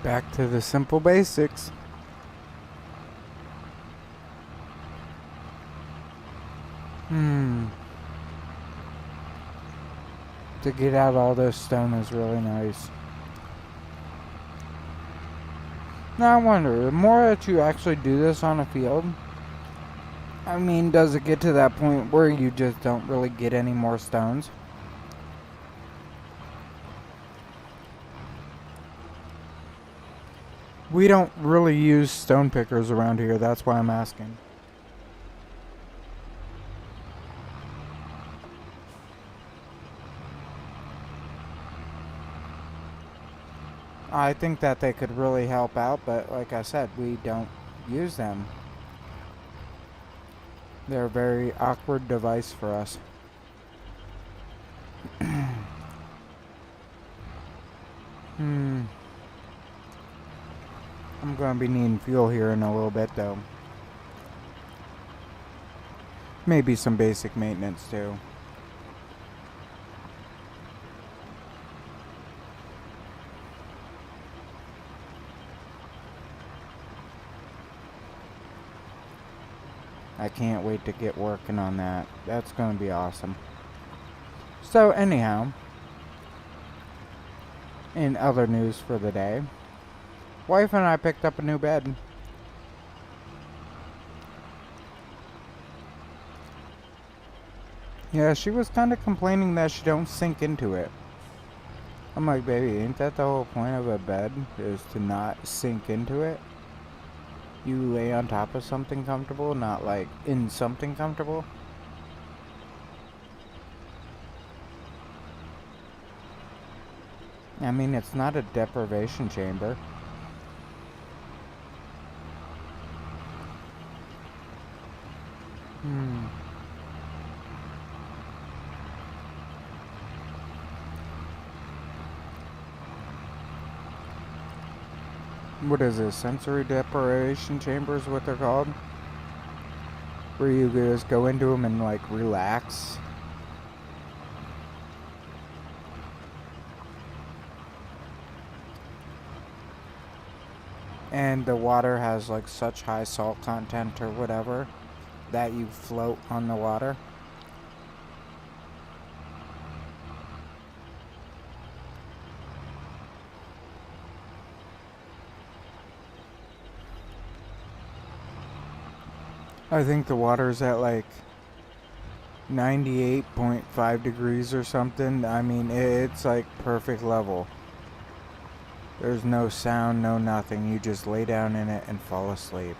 Back to the simple basics. To get out all this stone is really nice. Now I wonder, the more that you actually do this on a field, I mean, does it get to that point where you just don't really get any more stones? We don't really use stone pickers around here, that's why I'm asking. I think that they could really help out, but like I said, we don't use them. They're a very awkward device for us. I'm going to be needing fuel here in a little bit, though. Maybe some basic maintenance, too. I can't wait to get working on that. That's going to be awesome. So, anyhow, in other news for the day, wife and I picked up a new bed. Yeah, she was kind of complaining that she don't sink into it. I'm like, baby, ain't that the whole point of a bed, is to not sink into it? You lay on top of something comfortable, not like in something comfortable. I mean, it's not a deprivation chamber. What is this? Sensory deprivation chamber is what they're called? Where you just go into them and like relax. And the water has like such high salt content or whatever that you float on the water. I think the water's at like 98.5 degrees or something. I mean, it's like perfect level. There's no sound, no nothing. You just lay down in it and fall asleep.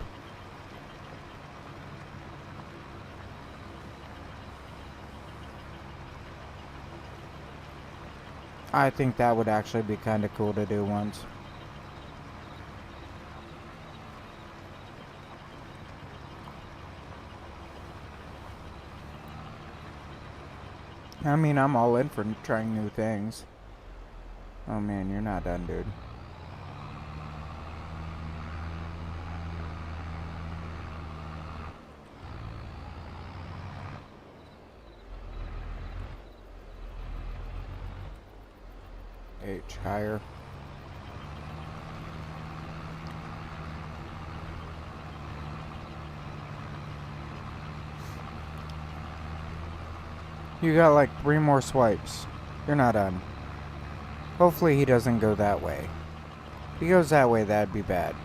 I think that would actually be kind of cool to do once. I mean, I'm all in for trying new things. Oh man, you're not done, dude. H, higher. You got like 3 more swipes. You're not done. Hopefully he doesn't go that way. If he goes that way, that'd be bad.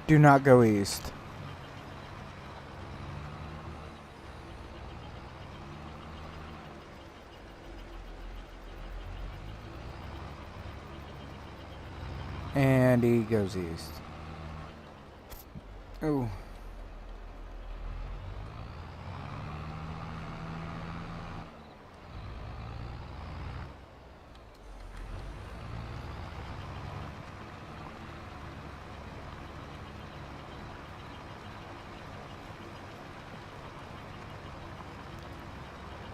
Do not go east. And he goes east. Ooh.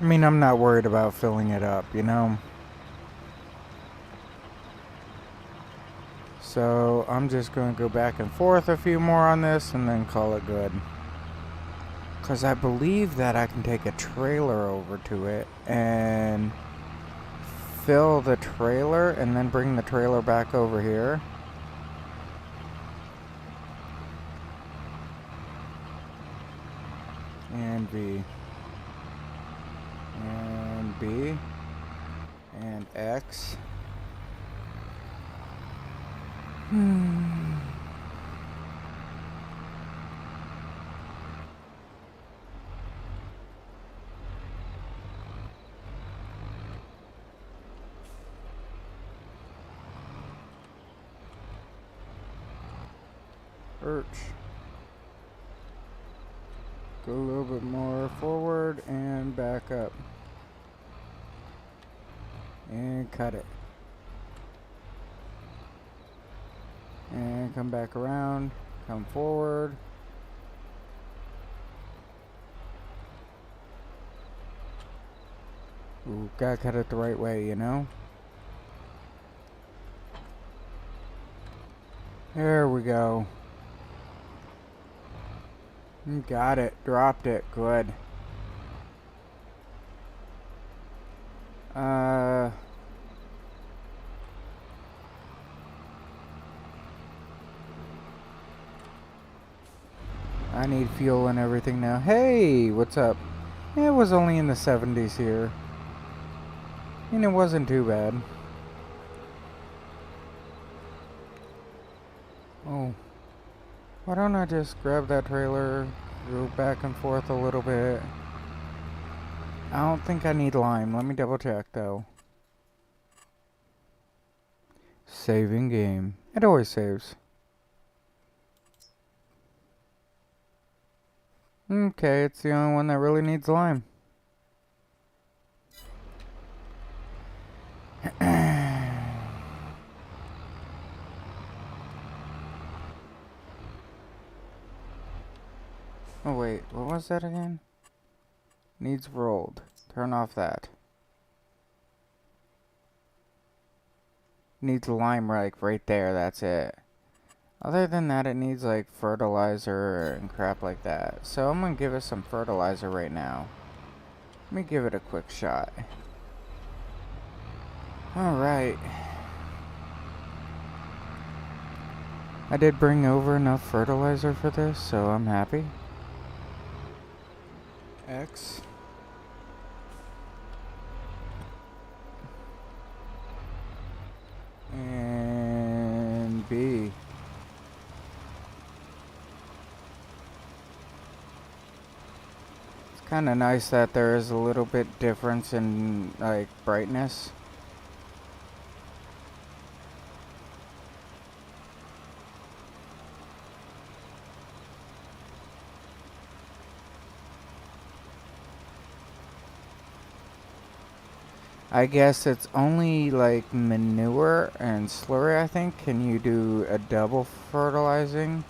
I mean, I'm not worried about filling it up, you know? So, I'm just going to go back and forth a few more on this and then call it good. Because I believe that I can take a trailer over to it and fill the trailer and then bring the trailer back over here. And B. And B. And X. Urch. Go a little bit more forward and back up. And cut it. And come back around. Come forward. Ooh, gotta cut it the right way, you know? There we go. Got it. Dropped it. Good. I need fuel and everything now. Hey, what's up? It was only in the 70s here. And it wasn't too bad. Oh. Why don't I just grab that trailer, go back and forth a little bit. I don't think I need lime. Let me double check though. Saving game. It always saves. Okay, it's the only one that really needs lime. Oh wait, what was that again? Needs rolled. Turn off that. Needs lime right there, that's it. Other than that, it needs like fertilizer and crap like that. So I'm gonna give it some fertilizer right now. Let me give it a quick shot. Alright. I did bring over enough fertilizer for this, so I'm happy. X. And B. It's kind of nice that there is a little bit difference in like brightness. I guess it's only like manure and slurry, I think. Can you do a double fertilizing?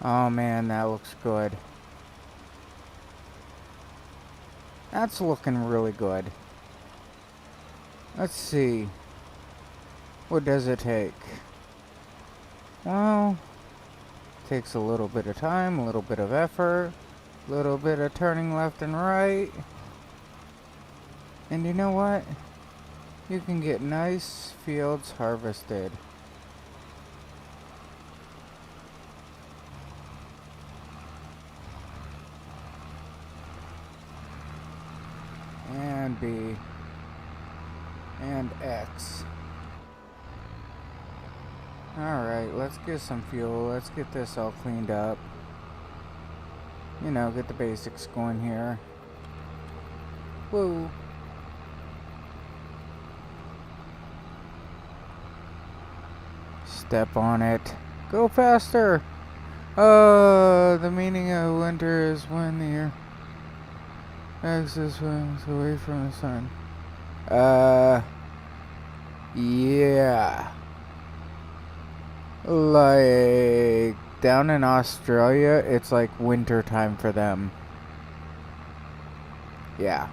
Oh man, that looks good. That's looking really good. Let's see. What does it take? Well, takes a little bit of time, a little bit of effort, a little bit of turning left and right. And you know what? You can get nice fields harvested. And B. And X. Alright, let's get some fuel. Let's get this all cleaned up. You know, get the basics going here. Woo! Step on it. Go faster! The meaning of winter is when the axis moves away from the sun. Yeah. Like, down in Australia, it's like winter time for them. Yeah.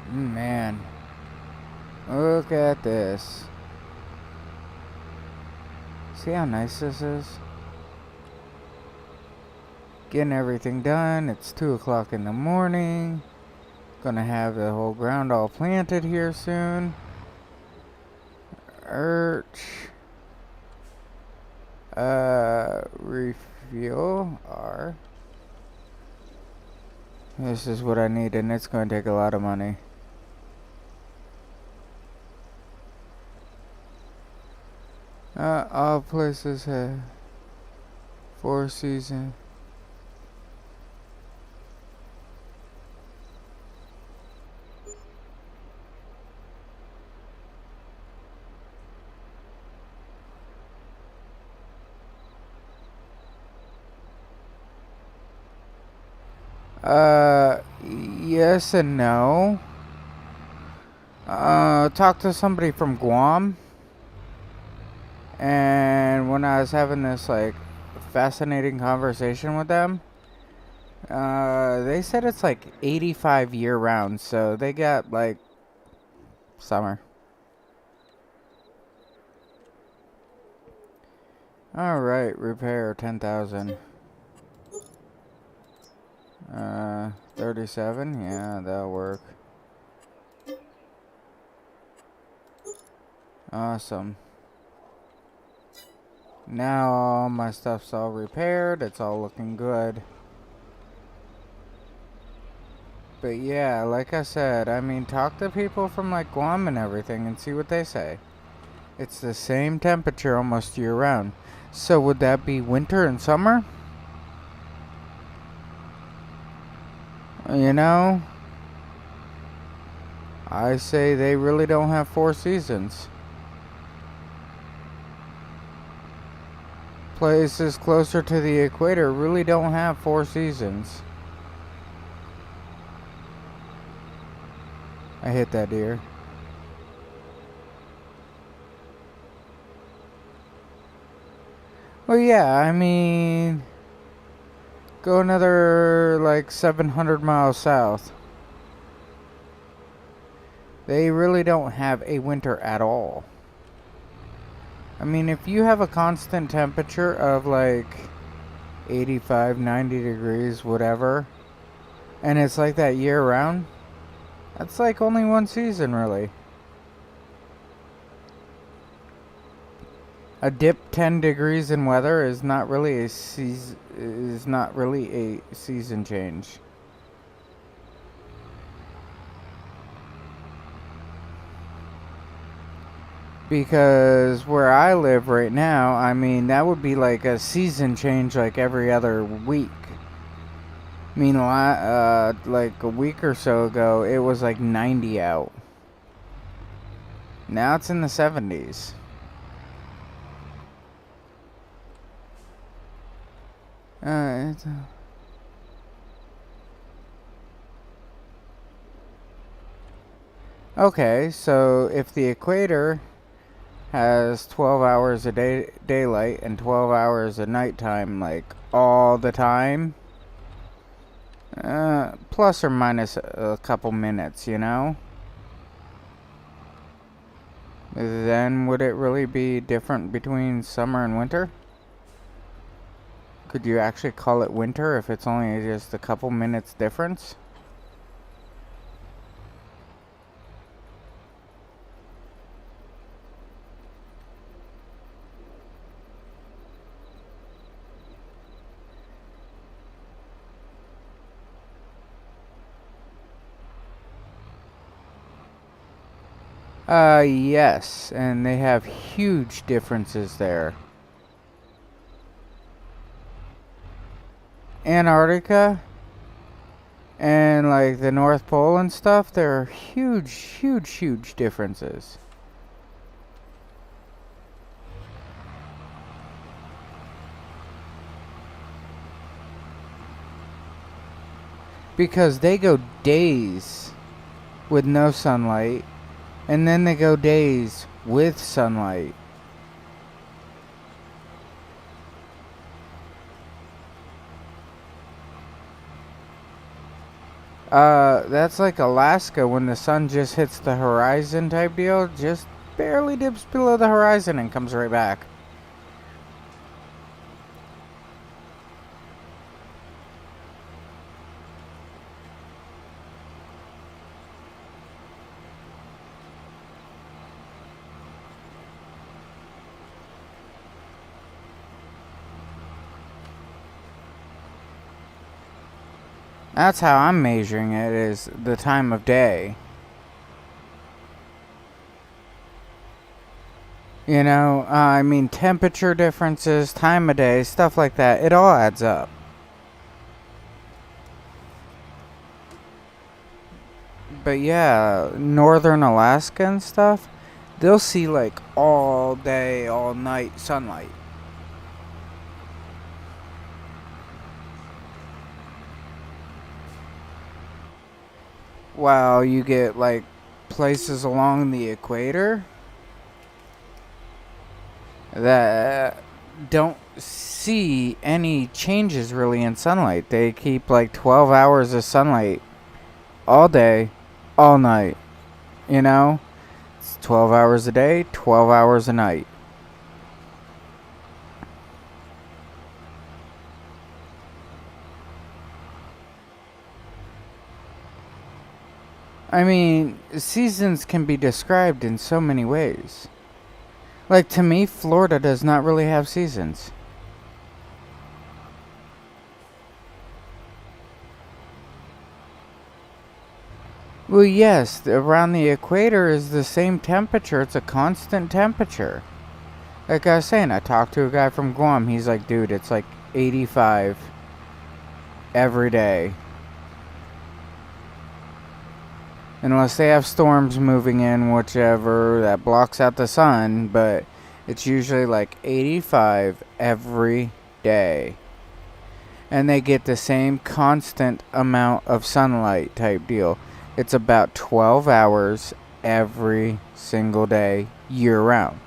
Man. Look at this. See how nice this is? Getting everything done. It's 2 o'clock in the morning. Gonna have the whole ground all planted here soon. Refuel R. This is what I need, and it's going to take a lot of money. All places have 4 seasons. Yes and no. Talked to somebody from Guam, and when I was having this like fascinating conversation with them, they said it's like 85 year round, so they got like summer. Alright, repair 10,000. 37, yeah, that'll work. Awesome. Now all my stuff's all repaired, it's all looking good. But yeah, like I said, I mean, talk to people from like Guam and everything and see what they say. It's the same temperature almost year round. So would that be winter and summer? You know, I say they really don't have 4 seasons. Places closer to the equator really don't have 4 seasons. I hit that deer. Well, yeah, I mean, go another like 700 miles south. They really don't have a winter at all. I mean, if you have a constant temperature of like 85, 90 degrees, whatever, and it's like that year round, that's like only 1 season, really. A dip 10 degrees in weather is not really a season change. Because where I live right now, I mean, that would be like a season change like every other week. Meanwhile, like a week or so ago, it was like 90 out. Now it's in the 70s. Okay, so if the equator has 12 hours a day daylight and 12 hours of nighttime, like all the time, plus or minus a couple minutes, you know, then would it really be different between summer and winter? Could you actually call it winter if it's only just a couple minutes difference? Yes, and they have huge differences there. Antarctica, And like the North Pole and stuff, there are huge differences. Because they go days with no sunlight, and then they go days with sunlight. That's like Alaska when the sun just hits the horizon type deal, just barely dips below the horizon and comes right back. That's how I'm measuring it, is the time of day. You know, I mean, temperature differences, time of day, stuff like that, it all adds up. But yeah, northern Alaska and stuff, they'll see like all day, all night sunlight. While you get like places along the equator that don't see any changes really in sunlight. They keep like 12 hours of sunlight all day, all night. You know? It's 12 hours a day, 12 hours a night. I mean, seasons can be described in so many ways. Like, to me, Florida does not really have seasons. Well, yes, around the equator is the same temperature. It's a constant temperature. Like I was saying, I talked to a guy from Guam. He's like, dude, it's like 85 every day. Unless they have storms moving in, whichever, that blocks out the sun. But it's usually like 85 every day. And they get the same constant amount of sunlight type deal. It's about 12 hours every single day, year round.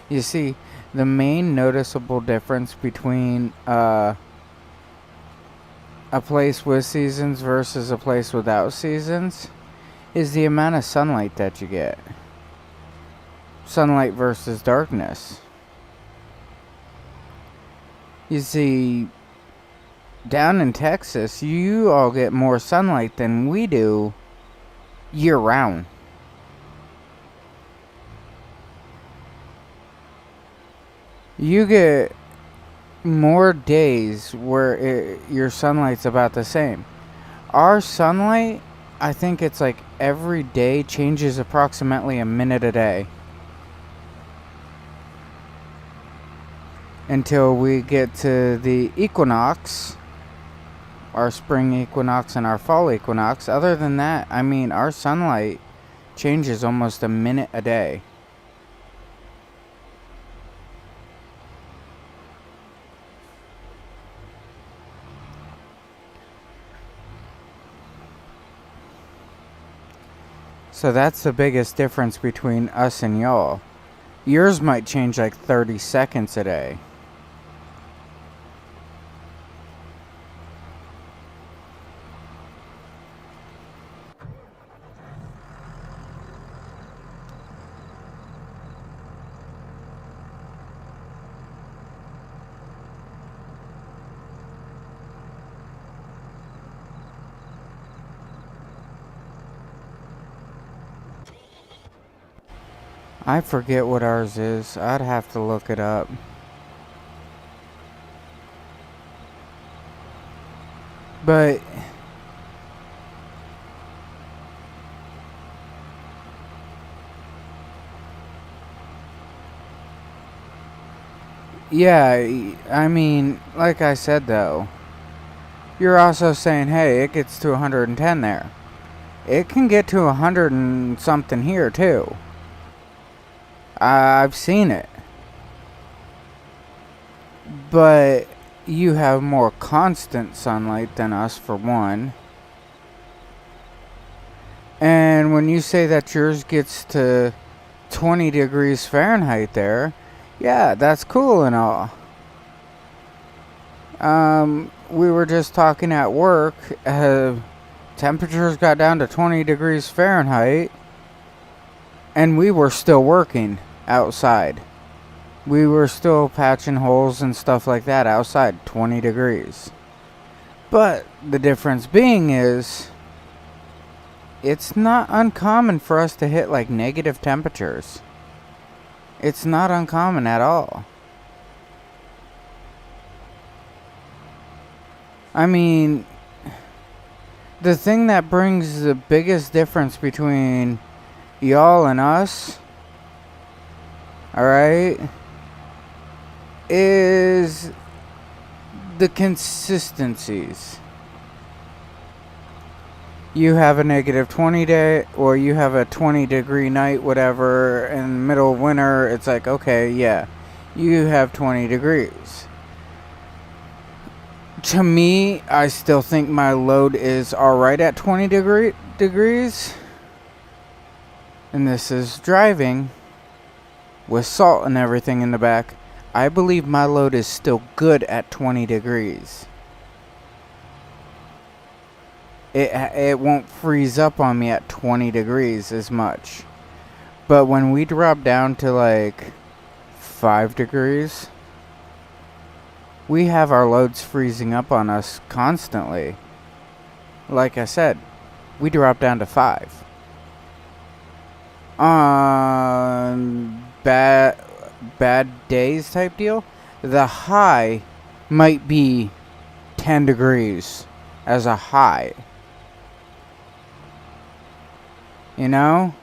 You see, the main noticeable difference between a place with seasons versus a place without seasons is the amount of sunlight that you get. Sunlight versus darkness. You see, down in Texas, you all get more sunlight than we do year round. You get more days where your sunlight's about the same. Our sunlight, I think it's like every day changes approximately a minute a day. Until we get to the equinox, our spring equinox and our fall equinox. Other than that, I mean, our sunlight changes almost a minute a day. So that's the biggest difference between us and y'all. Yours might change like 30 seconds a day. I forget what ours is. I'd have to look it up. But yeah, I mean, like I said though, you're also saying, hey, it gets to 110 there. It can get to 100 and something here too. I've seen it. But you have more constant sunlight than us, for one. And when you say that yours gets to 20 degrees Fahrenheit there, yeah, that's cool and all. We were just talking at work, temperatures got down to 20 degrees Fahrenheit, and we were still working outside. We were still patching holes and stuff like that outside, 20 degrees. But the difference being is, it's not uncommon for us to hit like negative temperatures. It's not uncommon at all. I mean, the thing that brings the biggest difference between y'all and us, alright, is the consistencies. You have a negative 20 day, or you have a 20 degree night, whatever, in the middle of winter, it's like, okay, yeah, you have 20 degrees. To me, I still think my load is alright at 20 degrees. And this is driving with salt and everything in the back. I believe my load is still good at 20 degrees. It won't freeze up on me at 20 degrees as much. But when we drop down to like 5 degrees, we have our loads freezing up on us constantly. Like I said, we drop down to 5. Bad days type deal, the high might be 10 degrees as a high. You know?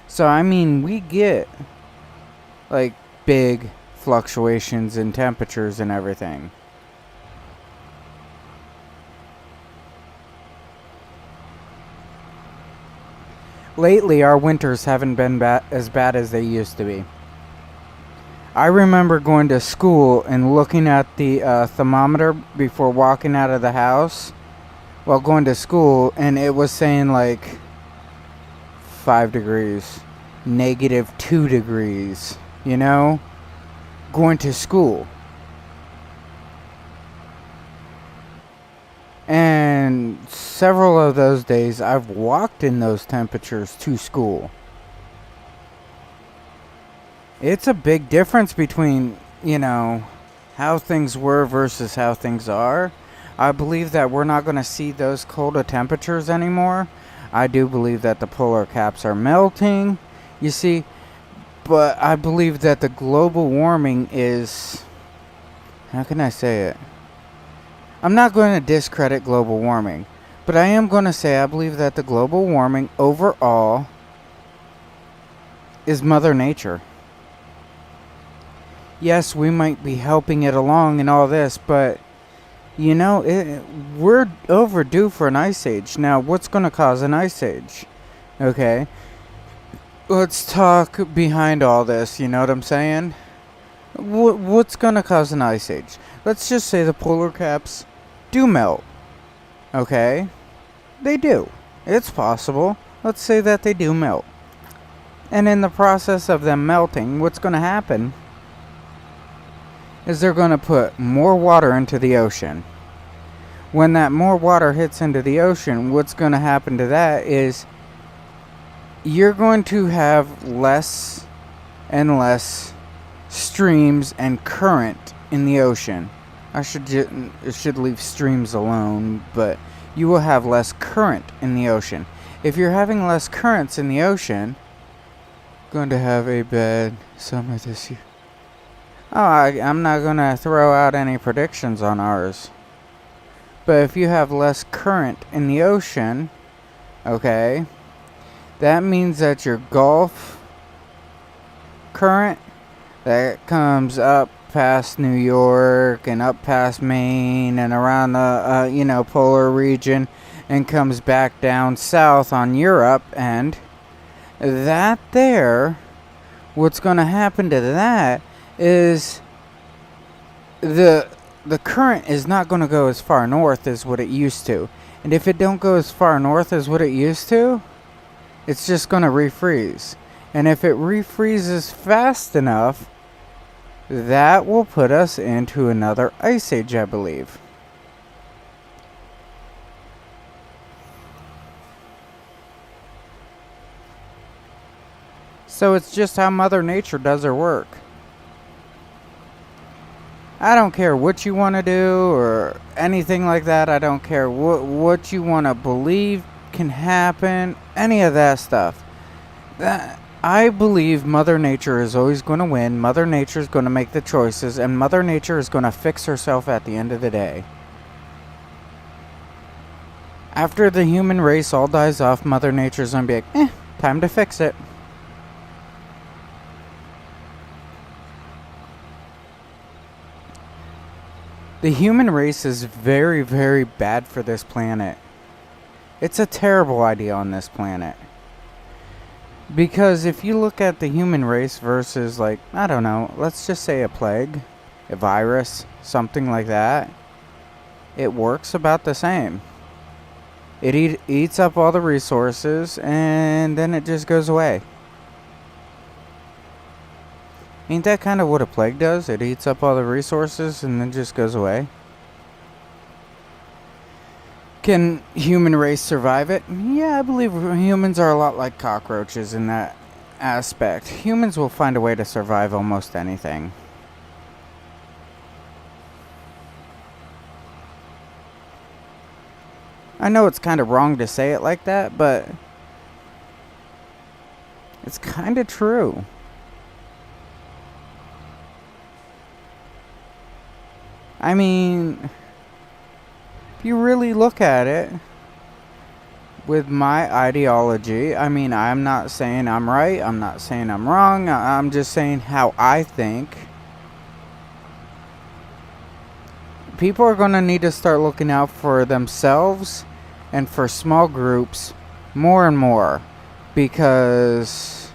So, I mean, we get like big fluctuations in temperatures and everything. Lately, our winters haven't been as bad as they used to be. I remember going to school and looking at the thermometer before walking out of the house while going to school, and it was saying like 5 degrees, negative 2 degrees, you know, going to school. And several of those days I've walked in those temperatures to school. It's a big difference between, you know, how things were versus how things are. I believe that we're not going to see those colder temperatures anymore. I do believe that the polar caps are melting, you see. But I believe that the global warming is... How can I say it? I'm not going to discredit global warming, but I am going to say I believe that the global warming overall is Mother Nature. Yes, we might be helping it along and all this, but, you know, we're overdue for an ice age. Now, what's going to cause an ice age? Okay. Let's talk behind all this, you know what I'm saying? What's going to cause an ice age? Let's just say the polar caps do melt. Okay? They do. It's possible. Let's say that they do melt. And in the process of them melting, what's going to happen is they're going to put more water into the ocean. When that more water hits into the ocean, what's going to happen to that is you're going to have less and less streams and current in the ocean. I should leave streams alone, but you will have less current in the ocean. If you're having less currents in the ocean, going to have a bad summer this year. Oh, I'm not going to throw out any predictions on ours. But if you have less current in the ocean, okay, that means that your Gulf current that comes up past New York and up past Maine and around the, polar region and comes back down south on Europe. And that there, what's going to happen to that is the current is not going to go as far north as what it used to. And if it don't go as far north as what it used to, it's just going to refreeze. And if it refreezes fast enough, that will put us into another ice age, I believe. So it's just how Mother Nature does her work. I don't care what you want to do or anything like that. I don't care what you want to believe can happen. Any of that stuff. I believe Mother Nature is always going to win. Mother Nature is going to make the choices. And Mother Nature is going to fix herself at the end of the day. After the human race all dies off, Mother Nature is going to be like, time to fix it. The human race is very, very bad for this planet. It's a terrible idea on this planet. Because if you look at the human race versus, like, I don't know, let's just say a plague, a virus, something like that, it works about the same. It eats up all the resources and then it just goes away. Ain't that kind of what a plague does? It eats up all the resources and then just goes away. Can human race survive it? Yeah, I believe humans are a lot like cockroaches in that aspect. Humans will find a way to survive almost anything. I know it's kind of wrong to say it like that, but it's kind of true. I mean, if you really look at it, with my ideology, I mean, I'm not saying I'm right, I'm not saying I'm wrong, I'm just saying how I think. People are going to need to start looking out for themselves and for small groups more and more, because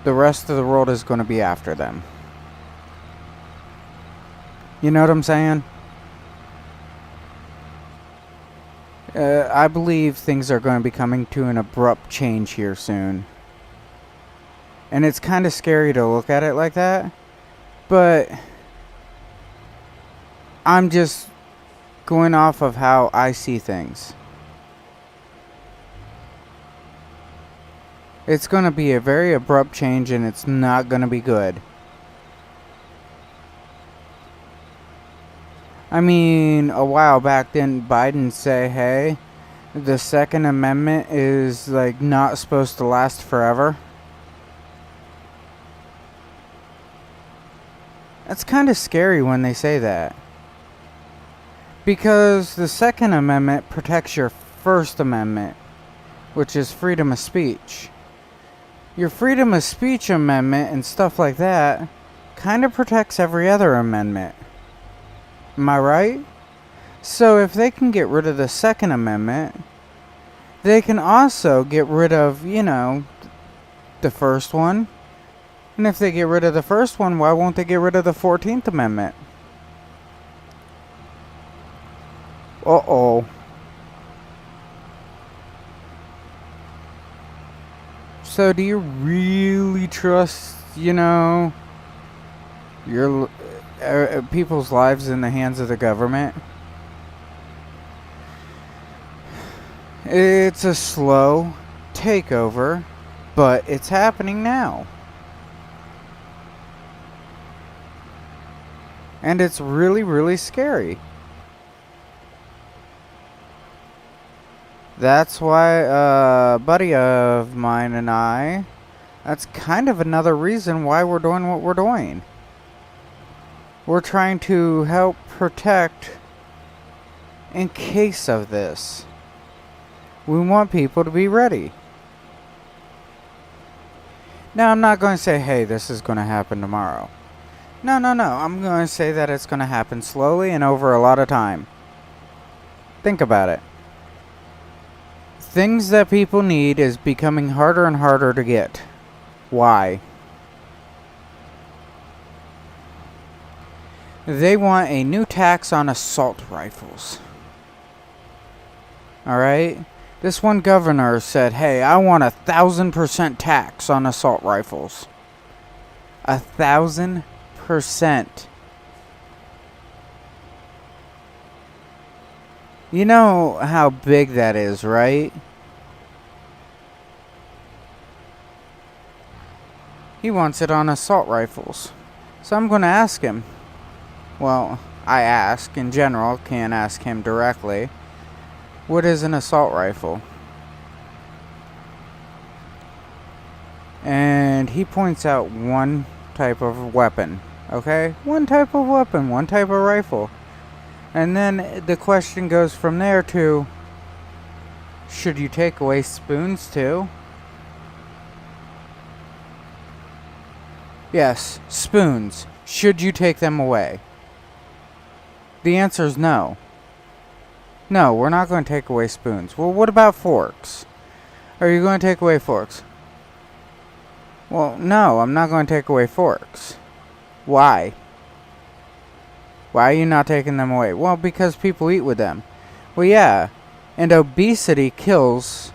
the rest of the world is going to be after them. You know what I'm saying? I believe things are going to be coming to an abrupt change here soon. And it's kind of scary to look at it like that. But I'm just going off of how I see things. It's going to be a very abrupt change and it's not going to be good. I mean, a while back didn't Biden say, hey, the Second Amendment is like not supposed to last forever? That's kind of scary when they say that. Because the Second Amendment protects your First Amendment, which is freedom of speech. Your freedom of speech amendment and stuff like that kind of protects every other amendment. Am I right? So if they can get rid of the Second Amendment, they can also get rid of, the first one. And if they get rid of the first one, why won't they get rid of the 14th Amendment? Uh-oh. So do you really trust, your people's lives in the hands of the government? It's a slow takeover, but it's happening now. And it's really, really scary. That's why a buddy of mine and I, that's kind of another reason why we're doing what we're doing. We're trying to help protect in case of this. We want people to be ready. Now, I'm not going to say, hey, this is going to happen tomorrow. No. I'm going to say that it's going to happen slowly and over a lot of time. Think about it. Things that people need is becoming harder and harder to get. Why? They want a new tax on assault rifles. Alright? This one governor said, hey, I want 1,000% tax on assault rifles. 1,000%. You know how big that is, right? He wants it on assault rifles. So I'm going to ask him. Well, I ask in general, can't ask him directly. What is an assault rifle? And he points out one type of weapon. Okay? One type of weapon, one type of rifle. And then the question goes from there to, should you take away spoons too? Yes, spoons. Should you take them away? The answer is no. No, we're not going to take away spoons. Well, what about forks? Are you going to take away forks? Well, no, I'm not going to take away forks. Why? Why are you not taking them away? Well, because people eat with them. Well, yeah. And obesity kills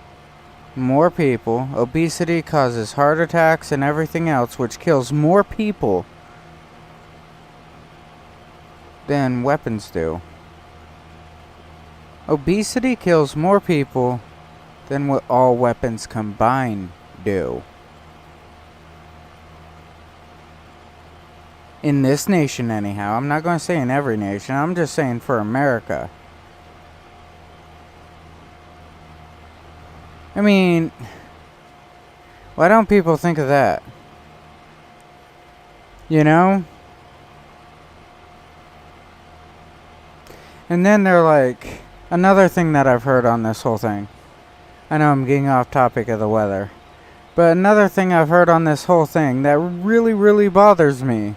more people. Obesity causes heart attacks and everything else, which kills more people than weapons do. Obesity kills more people than what all weapons combined do. In this nation, anyhow. I'm not going to say in every nation. I'm just saying for America. I mean, why don't people think of that? You know? And then they're like, another thing that I've heard on this whole thing. I know I'm getting off topic of the weather. But another thing I've heard on this whole thing that really, really bothers me.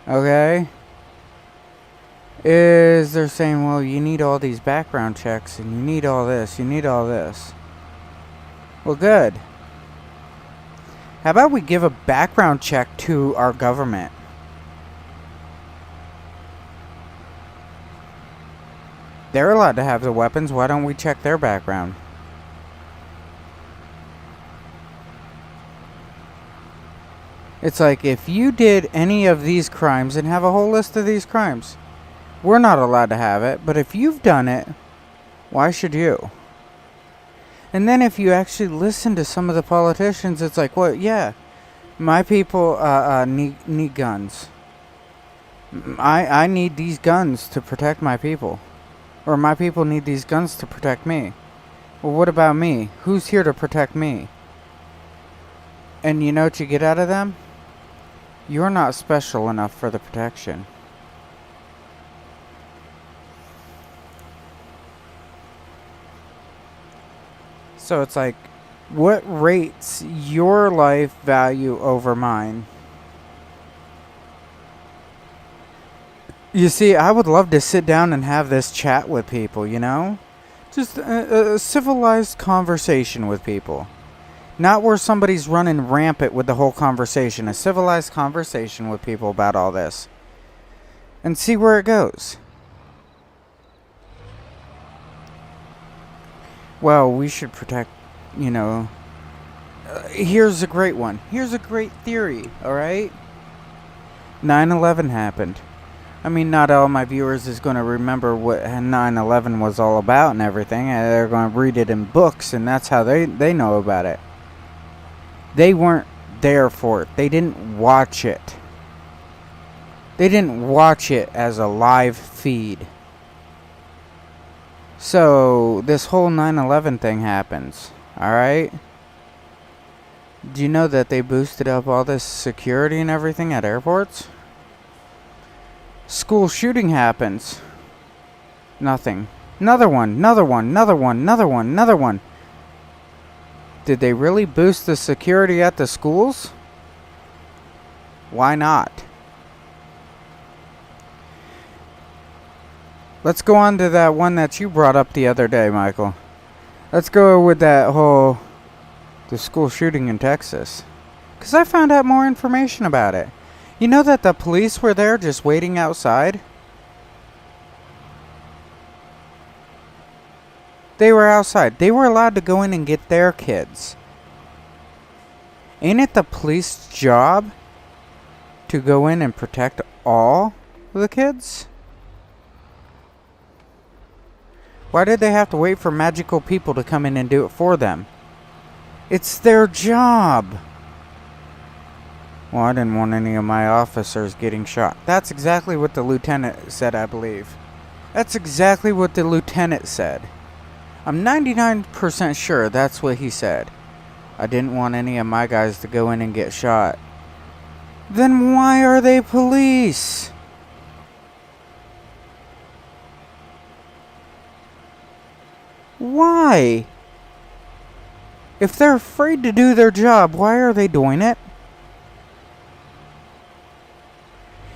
Okay? Is they're saying, well, you need all these background checks and you need all this, you need all this. Well, good. How about we give a background check to our government? They're allowed to have the weapons. Why don't we check their background? It's like, if you did any of these crimes and have a whole list of these crimes, we're not allowed to have it. But if you've done it, why should you? And then if you actually listen to some of the politicians, it's like, well, yeah, my people need guns. I need these guns to protect my people. Or my people need these guns to protect me. Well, what about me? Who's here to protect me? And you know what you get out of them? You're not special enough for the protection. So it's like, what rates your life value over mine? You see, I would love to sit down and have this chat with people, you know? Just a civilized conversation with people. Not where somebody's running rampant with the whole conversation. A civilized conversation with people about all this. And see where it goes. Well, we should protect, you know. Here's a great one. Here's a great theory, alright? 9/11 happened. I mean, not all my viewers is going to remember what 9/11 was all about and everything. They're going to read it in books, and that's how they know about it. They weren't there for it. They didn't watch it. They didn't watch it as a live feed. So, this whole 9/11 thing happens, alright? Do you know that they boosted up all this security and everything at airports? School shooting happens. Nothing. Another one, another one, another one, another one, another one. Did they really boost the security at the schools? Why not? Let's go on to that one that you brought up the other day, Michael. Let's go with that whole the school shooting in Texas. Because I found out more information about it. You know that the police were there just waiting outside? They were outside. They were allowed to go in and get their kids. Ain't it the police's job to go in and protect all the kids? Why did they have to wait for magical people to come in and do it for them? It's their job. Well, I didn't want any of my officers getting shot. That's exactly what the lieutenant said, I believe. That's exactly what the lieutenant said. I'm 99% sure that's what he said. I didn't want any of my guys to go in and get shot. Then why are they police? Why? If they're afraid to do their job, why are they doing it?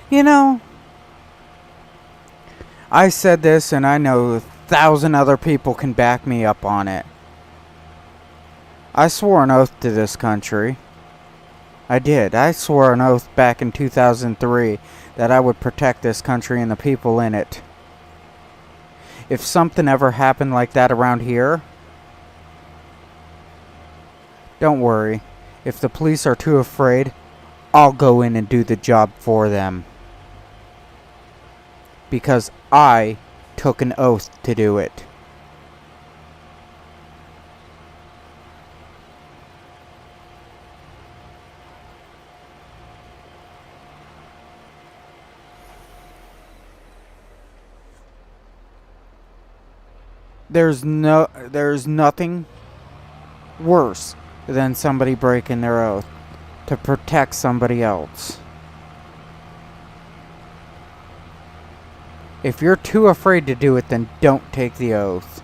You know, I said this and I know 1,000 other people can back me up on it. I swore an oath to this country. I did. I swore an oath back in 2003 that I would protect this country and the people in it. If something ever happened like that around here, don't worry. If the police are too afraid, I'll go in and do the job for them. Because I took an oath to do it. There's nothing worse than somebody breaking their oath to protect somebody else. If you're too afraid to do it, then don't take the oath.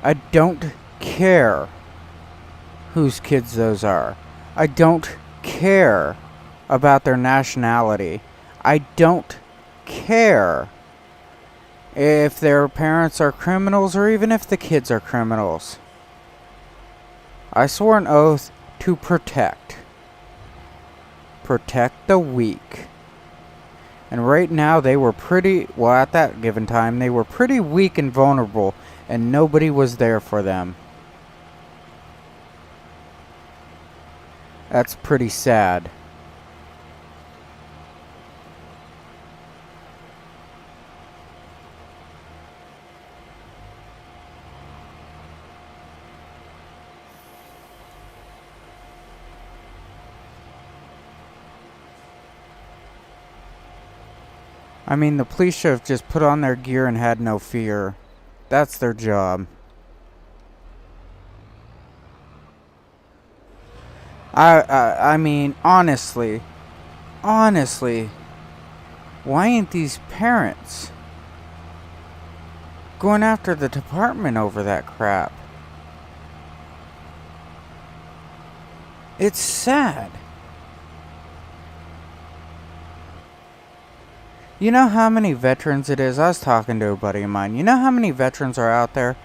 I don't care whose kids those are. I don't care about their nationality. I don't care if their parents are criminals or even if the kids are criminals. I swore an oath to protect. Protect the weak. And right now they were at that given time, they were pretty weak and vulnerable, and nobody was there for them. That's pretty sad. I mean, the police should have just put on their gear and had no fear. That's their job. I mean, honestly, why ain't these parents going after the department over that crap? It's sad. You know how many veterans it is? I was talking to a buddy of mine. You know how many veterans are out there?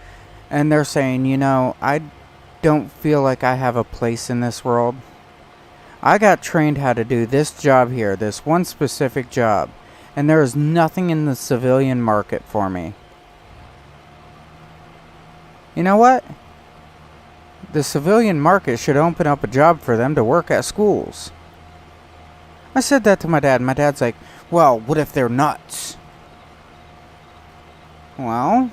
And they're saying, you know, I don't feel like I have a place in this world. I got trained how to do this job here, this one specific job. And there is nothing in the civilian market for me. You know what? The civilian market should open up a job for them to work at schools. I said that to my dad, and my dad's like, well, what if they're nuts? Well,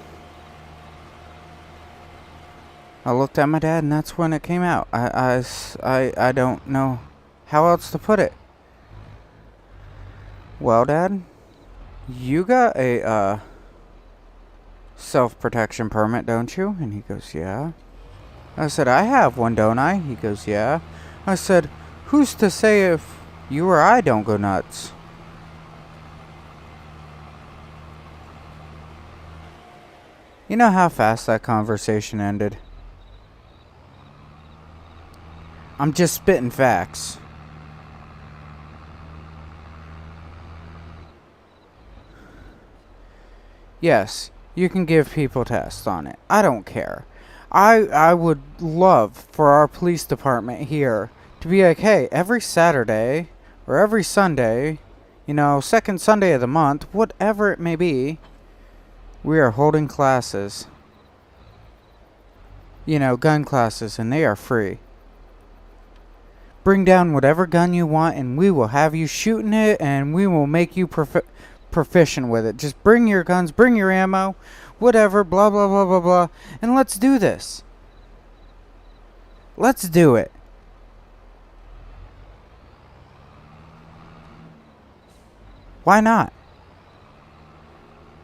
I looked at my dad, and that's when it came out. I don't know how else to put it. Well, Dad, you got a self-protection permit, don't you? And he goes, yeah. I said, I have one, don't I? He goes, yeah. I said, who's to say if you or I don't go nuts? You know how fast that conversation ended? I'm just spitting facts. Yes, you can give people tests on it. I don't care. I would love for our police department here to be like, hey, every Saturday or every Sunday, you know, second Sunday of the month, whatever it may be, we are holding classes. You know, gun classes, and they are free. Bring down whatever gun you want, and we will have you shooting it, and we will make you proficient with it. Just bring your guns, bring your ammo, whatever, blah, blah, blah, blah, blah, and let's do this. Let's do it. Why not?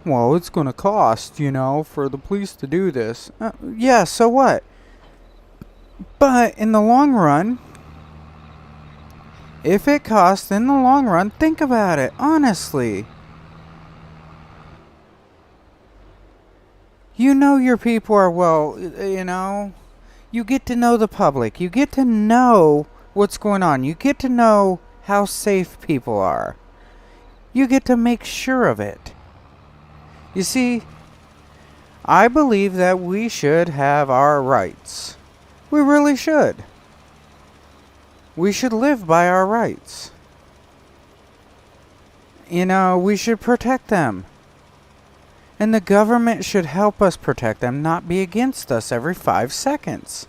Well, it's gonna cost, you know, for the police to do this. Yeah, so what? But in the long run, if it costs in the long run, think about it, honestly. You know your people are well, you know. You get to know the public. You get to know what's going on. You get to know how safe people are. You get to make sure of it. You see, I believe that we should have our rights. We really should. We should live by our rights. You know, we should protect them. And the government should help us protect them, not be against us every 5 seconds.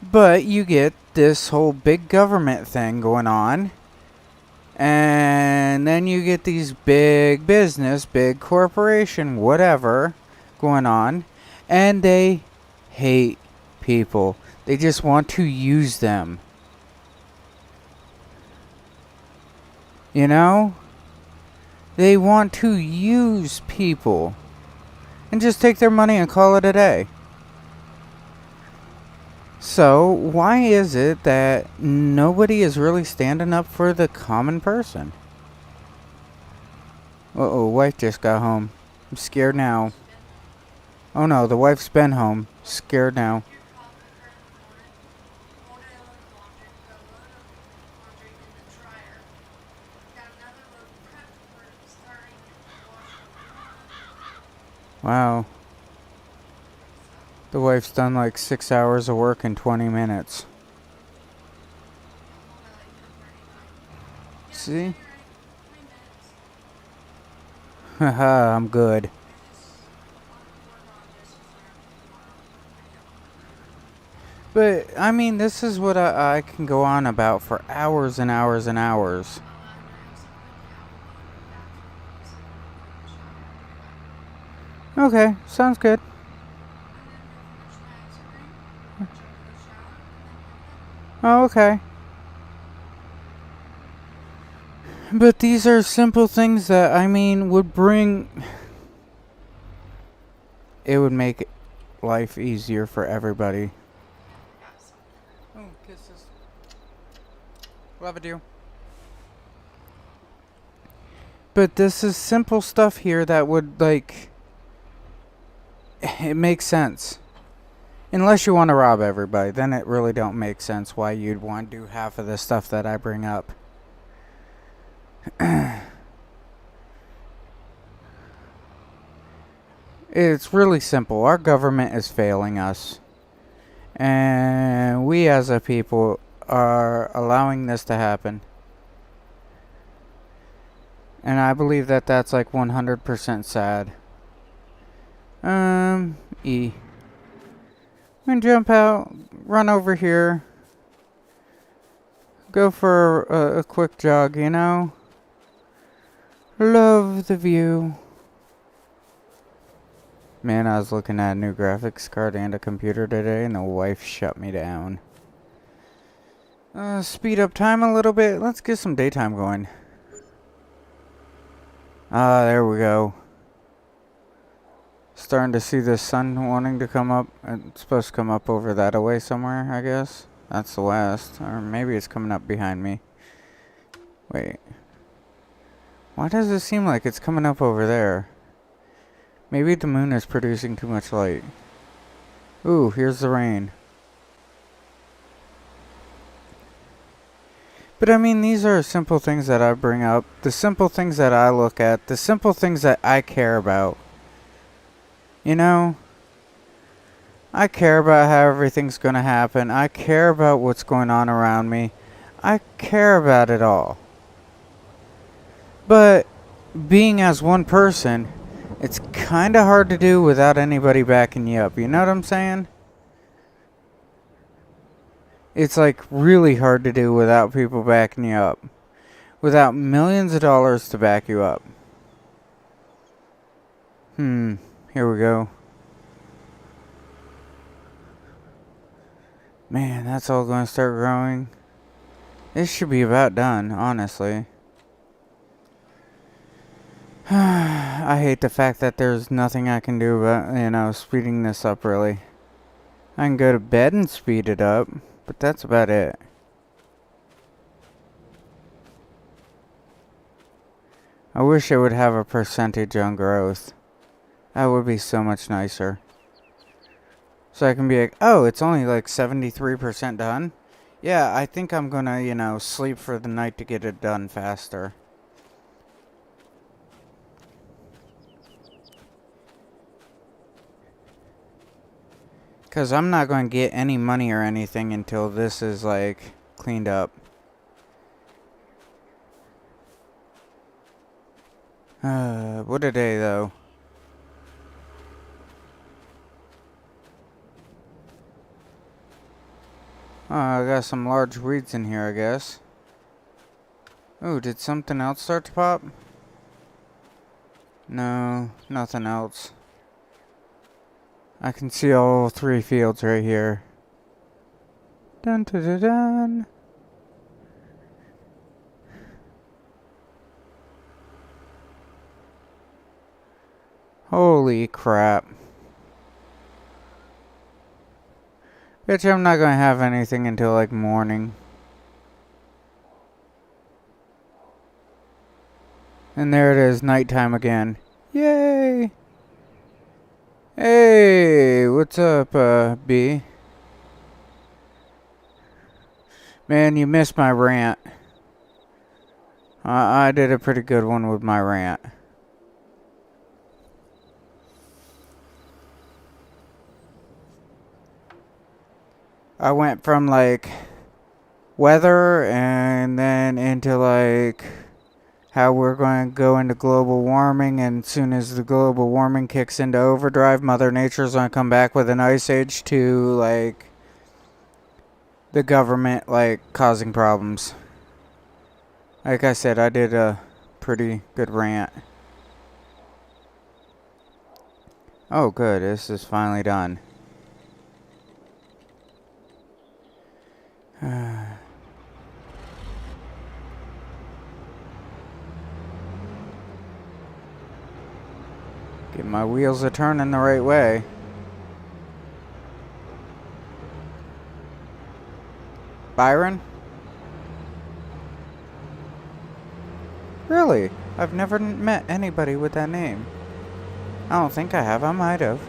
But you get this whole big government thing going on. And then you get these big business, big corporation, whatever, going on. And they hate people. They just want to use them. You know? They want to use people. And just take their money and call it a day. So, why is it that nobody is really standing up for the common person? Uh-oh, wife just got home. I'm scared now. Oh no, the wife's been home. Scared now. Wow. The wife's done like 6 hours of work in 20 minutes. See? Haha, I'm good. But, I mean, this is what I can go on about for hours and hours and hours. Okay, sounds good. Oh, okay. But these are simple things that, I mean, would bring... It would make life easier for everybody. Oh, kisses. Love it, you. But this is simple stuff here that would, like... It makes sense. Unless you want to rob everybody, then it really don't make sense why you'd want to do half of the stuff that I bring up. It's really simple. Our government is failing us. And we as a people are allowing this to happen. And I believe that that's like 100% sad. E. I'm gonna jump out, run over here, go for a quick jog, you know? Love the view. Man, I was looking at a new graphics card and a computer today, and the wife shut me down. Speed up time a little bit. Let's get some daytime going. Ah, there we go. Starting to see the sun wanting to come up. It's supposed to come up over that away somewhere, I guess. That's the west. Or maybe it's coming up behind me. Wait. Why does it seem like it's coming up over there? Maybe the moon is producing too much light. Ooh, here's the rain. But I mean, these are simple things that I bring up. The simple things that I look at. The simple things that I care about. You know? I care about how everything's going to happen. I care about what's going on around me. I care about it all. But being as one person, it's kind of hard to do without anybody backing you up. You know what I'm saying? It's like really hard to do without people backing you up. Without millions of dollars to back you up. Here we go. Man, that's all going to start growing. This should be about done, honestly. I hate the fact that there's nothing I can do about, speeding this up, really. I can go to bed and speed it up, but that's about it. I wish it would have a percentage on growth. That would be so much nicer. So I can be like, oh, it's only like 73% done? Yeah, I think I'm gonna, sleep for the night to get it done faster. Because I'm not going to get any money or anything until this is, like, cleaned up. What a day, though. Oh, I got some large weeds in here, I guess. Oh, did something else start to pop? No, nothing else. I can see all 3 fields right here. Dun dun dun dun. Holy crap. Bitch, I'm not gonna have anything until like morning. And there it is, nighttime again. Yay! Hey, what's up, B? Man, you missed my rant. I did a pretty good one with my rant. I went from like weather and then into like how we're going to go into global warming, and as soon as the global warming kicks into overdrive, Mother Nature's going to come back with an ice age, to like the government like causing problems. Like I said, I did a pretty good rant. Oh good, this is finally done. Get my wheels a turning the right way. Byron? Really? I've never met anybody with that name. I don't think I have. I might have.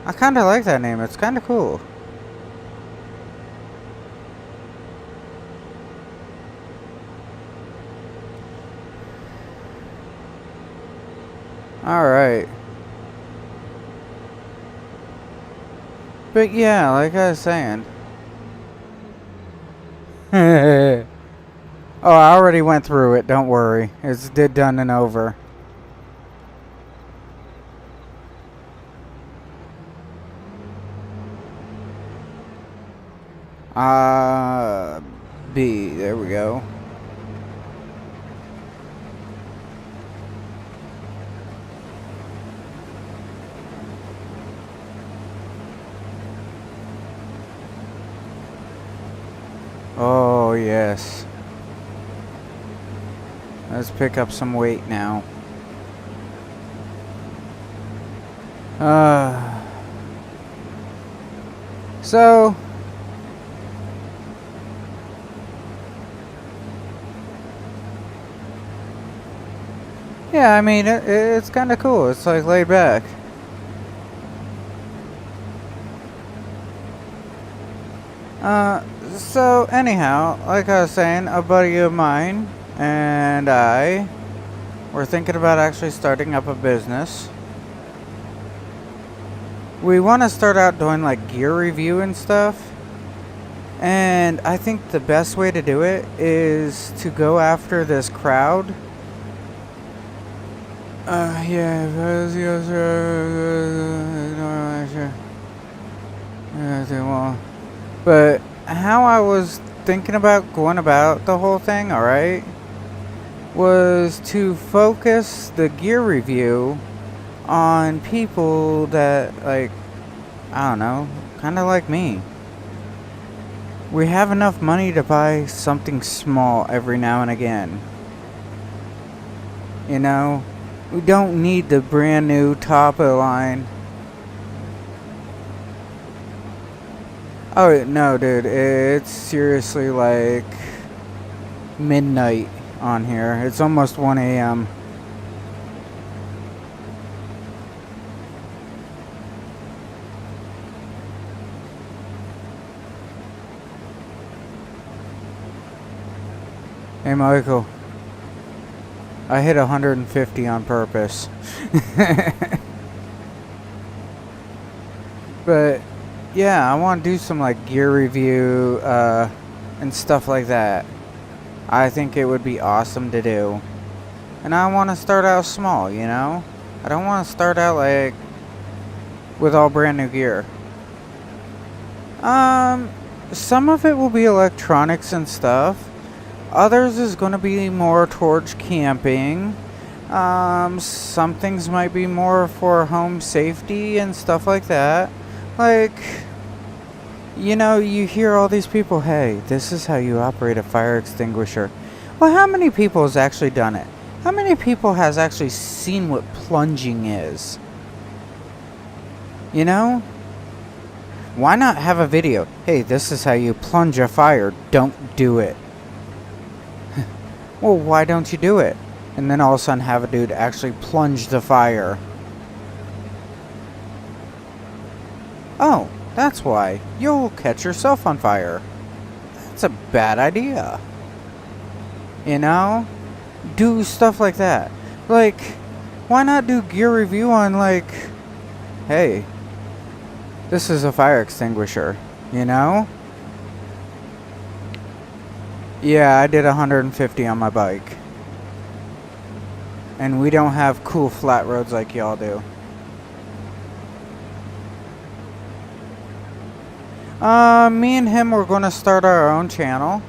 I kind of like that name. It's kind of cool. Alright. But yeah, like I was saying. Oh, I already went through it. Don't worry. It's done and over. B. There we go. Oh, yes. Let's pick up some weight now. So... Yeah, I mean, it's kind of cool. It's like laid back. So anyhow, like I was saying, a buddy of mine and I were thinking about actually starting up a business. We want to start out doing like gear review and stuff. And I think the best way to do it is to go after this crowd. Yeah, but how I was thinking about going about the whole thing, alright, was to focus the gear review on people that, like, I don't know, kind of like me. We have enough money to buy something small every now and again. You know, we don't need the brand new top of the line. Oh no, dude, it's seriously like midnight on here. It's almost 1 a.m. Hey Michael, I hit 150 on purpose. But yeah, I want to do some like gear review and stuff like that. I think it would be awesome to do. And I want to start out small, you know? I don't want to start out like with all brand new gear. Some of it will be electronics and stuff. Others is going to be more towards camping. Some things might be more for home safety and stuff like that. Like, you know, you hear all these people, hey, this is how you operate a fire extinguisher. Well, how many people has actually done it? How many people has actually seen what plunging is? You know? Why not have a video? Hey, this is how you plunge a fire. Don't do it. Well, why don't you do it? And then all of a sudden have a dude actually plunge the fire. Oh, that's why. You'll catch yourself on fire. That's a bad idea. You know? Do stuff like that. Like, why not do gear review on like, hey, this is a fire extinguisher, you know? Yeah, I did 150 on my bike. And we don't have cool flat roads like y'all do. Me and him were going to start our own channel.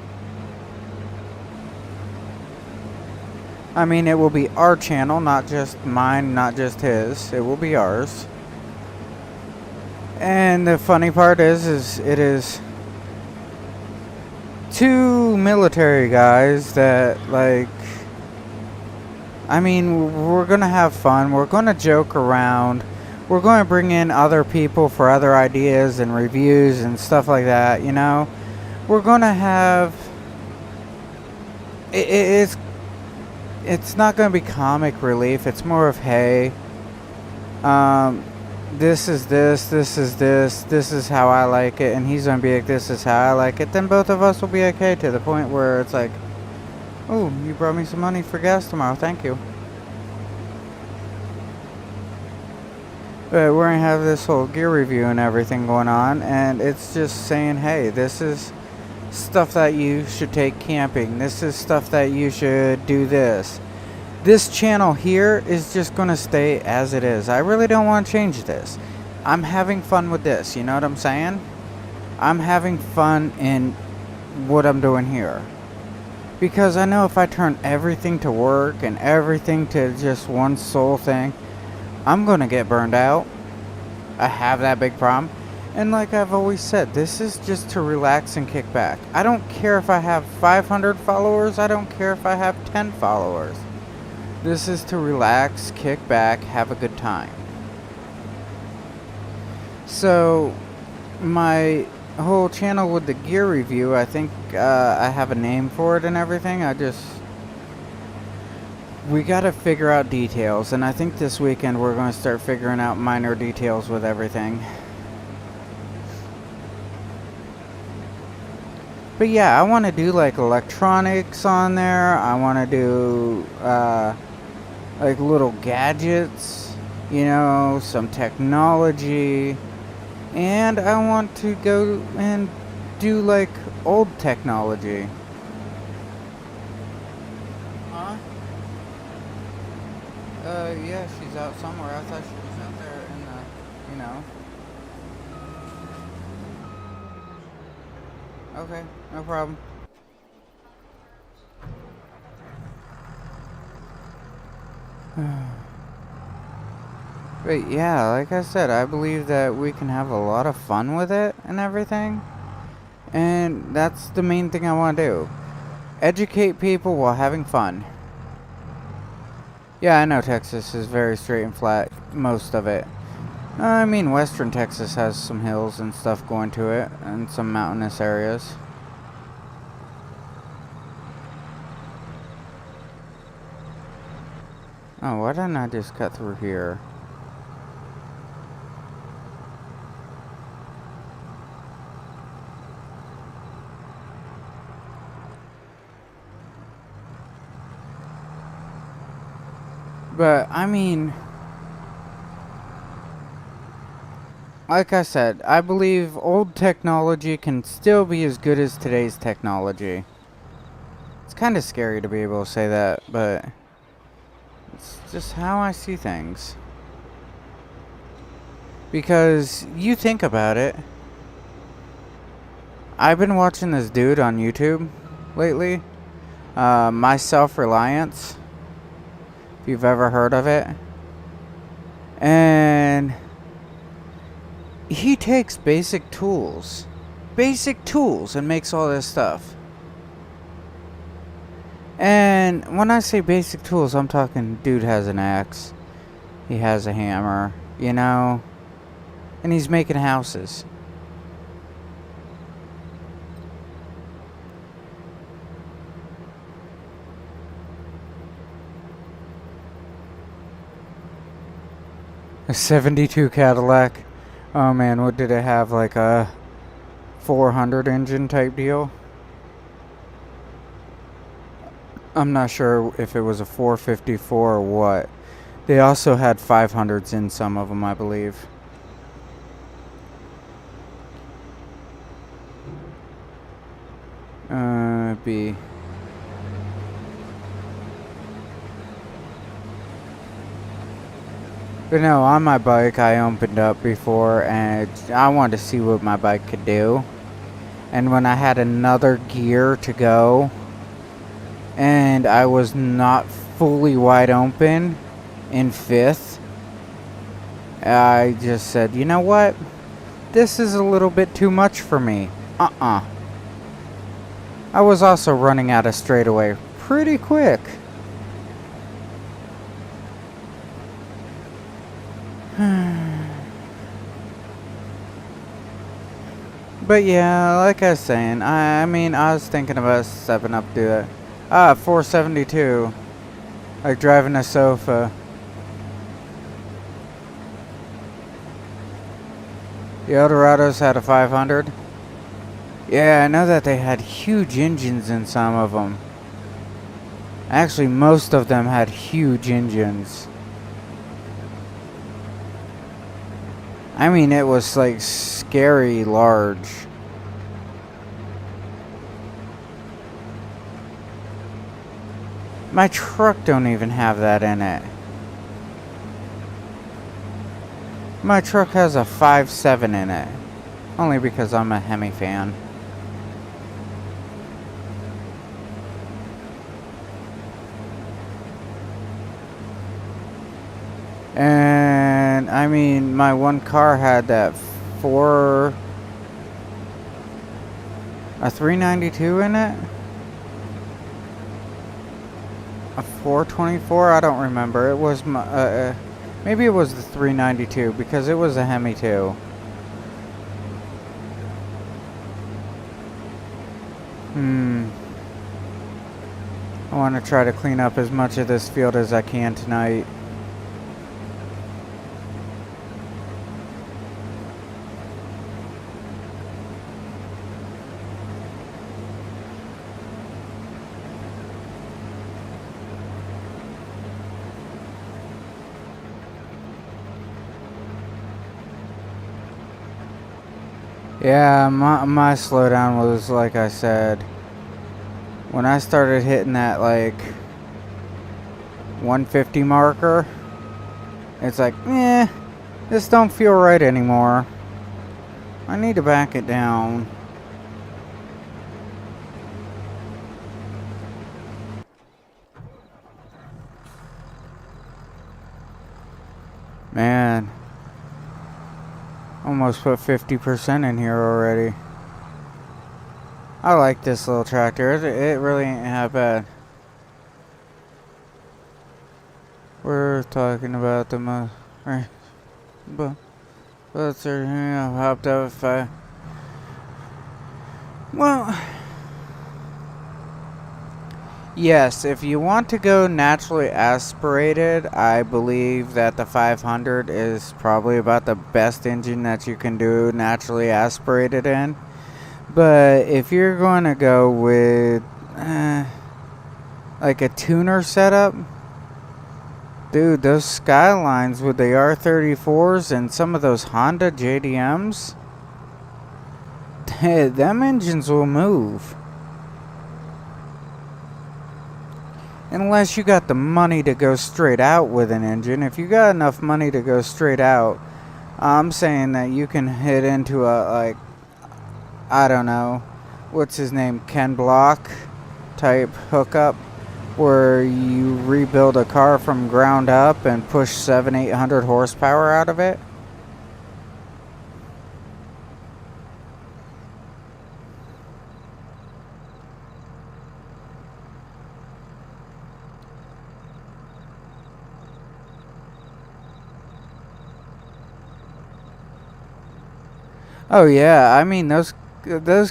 I mean, it will be our channel, not just mine, not just his. It will be ours. And the funny part is it is two military guys that, like, I mean, we're going to have fun. We're going to joke around. We're going to bring in other people for other ideas and reviews and stuff like that, you know? We're going to have... It's not going to be comic relief. It's more of, hey, this is this, this is this, this is how I like it, and he's going to be like, this is how I like it. Then both of us will be okay to the point where it's like, oh, you brought me some money for gas tomorrow. Thank you. But we're going to have this whole gear review and everything going on, and it's just saying, hey, this is stuff that you should take camping. This is stuff that you should do this. This channel here is just going to stay as it is. I really don't want to change this. I'm having fun with this, you know what I'm saying? I'm having fun in what I'm doing here. Because I know if I turn everything to work and everything to just one sole thing, I'm going to get burned out. I have that big problem. And like I've always said, this is just to relax and kick back. I don't care if I have 500 followers. I don't care if I have 10 followers. This is to relax, kick back, have a good time. So, my whole channel with the gear review, I think I have a name for it and everything. we gotta figure out details, and I think this weekend we're gonna start figuring out minor details with everything. But yeah, I want to do like electronics on there. I want to do like little gadgets, you know, some technology. And I want to go and do like old technology. Huh? Yeah, she's out somewhere. I thought she was out there in the, you know. Okay, no problem. But yeah, like I said, I believe that we can have a lot of fun with it and everything. And that's the main thing I want to do. Educate people while having fun. Yeah, I know Texas is very straight and flat, most of it. I mean, western Texas has some hills and stuff going to it, and some mountainous areas. Oh, why didn't I just cut through here? But, I mean, like I said, I believe old technology can still be as good as today's technology. It's kind of scary to be able to say that, but it's just how I see things. Because you think about it, I've been watching this dude on YouTube lately, My Self-Reliance, if you've ever heard of it. And he takes basic tools and makes all this stuff. And when I say basic tools, I'm talking dude has an axe, he has a hammer, you know, and he's making houses. A 72 Cadillac. Oh man, what did it have? Like a 400 engine type deal? I'm not sure if it was a 454 or what. They also had 500s in some of them, I believe. B. But no, on my bike, I opened up before, and I wanted to see what my bike could do. And when I had another gear to go, and I was not fully wide open in fifth, I just said, you know what? This is a little bit too much for me. I was also running out of straightaway pretty quick. But yeah, like I was saying, I mean, I was thinking about stepping up to it. 472. Like driving a sofa. The Eldorados had a 500. Yeah, I know that they had huge engines in some of them. Actually, most of them had huge engines. I mean, it was like scary large. My truck don't even have that in it. My truck has a 5.7 in it. Only because I'm a Hemi fan. And I mean, my one car had that a 392 in it? A 424? I don't remember. It was my, maybe it was the 392 because it was a Hemi too. I want to try to clean up as much of this field as I can tonight. Yeah, my slowdown was, like I said, when I started hitting that, like, 150 marker, it's like, this don't feel right anymore. I need to back it down. Man. Almost put 50% in here already. I like this little tractor. It really ain't that bad. We're talking about the but hopped up if I. Well, yes, if you want to go naturally aspirated, I believe that the 500 is probably about the best engine that you can do naturally aspirated in. But if you're going to go with like a tuner setup, dude, those Skylines with the R34s and some of those Honda JDMs, them engines will move. Unless you got the money to go straight out with an engine. If you got enough money to go straight out, I'm saying that you can hit into a, like, I don't know, what's his name, Ken Block type hookup, where you rebuild a car from ground up and push 700-800 horsepower out of it. Oh yeah, I mean those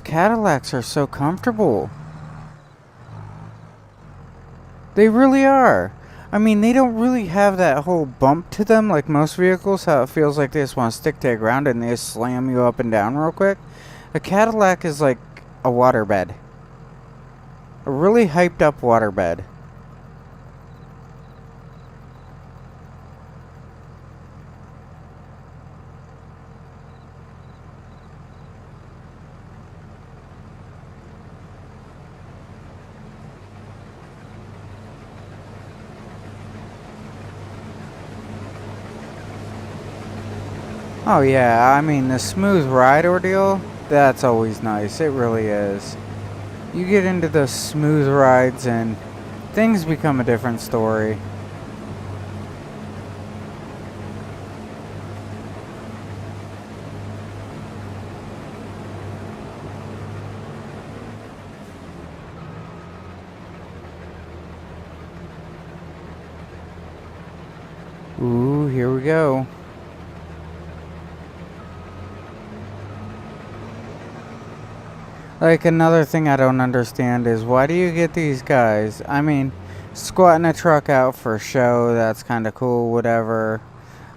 Cadillacs are so comfortable. They really are. I mean, they don't really have that whole bump to them like most vehicles, how it feels like they just want to stick to the ground and they just slam you up and down real quick. A Cadillac is like a waterbed. A really hyped up waterbed. Oh yeah, I mean the smooth ride ordeal, that's always nice. It really is. You get into those smooth rides and things become a different story. Ooh, here we go. Like, another thing I don't understand is, why do you get these guys? I mean, squatting a truck out for show, that's kind of cool, whatever.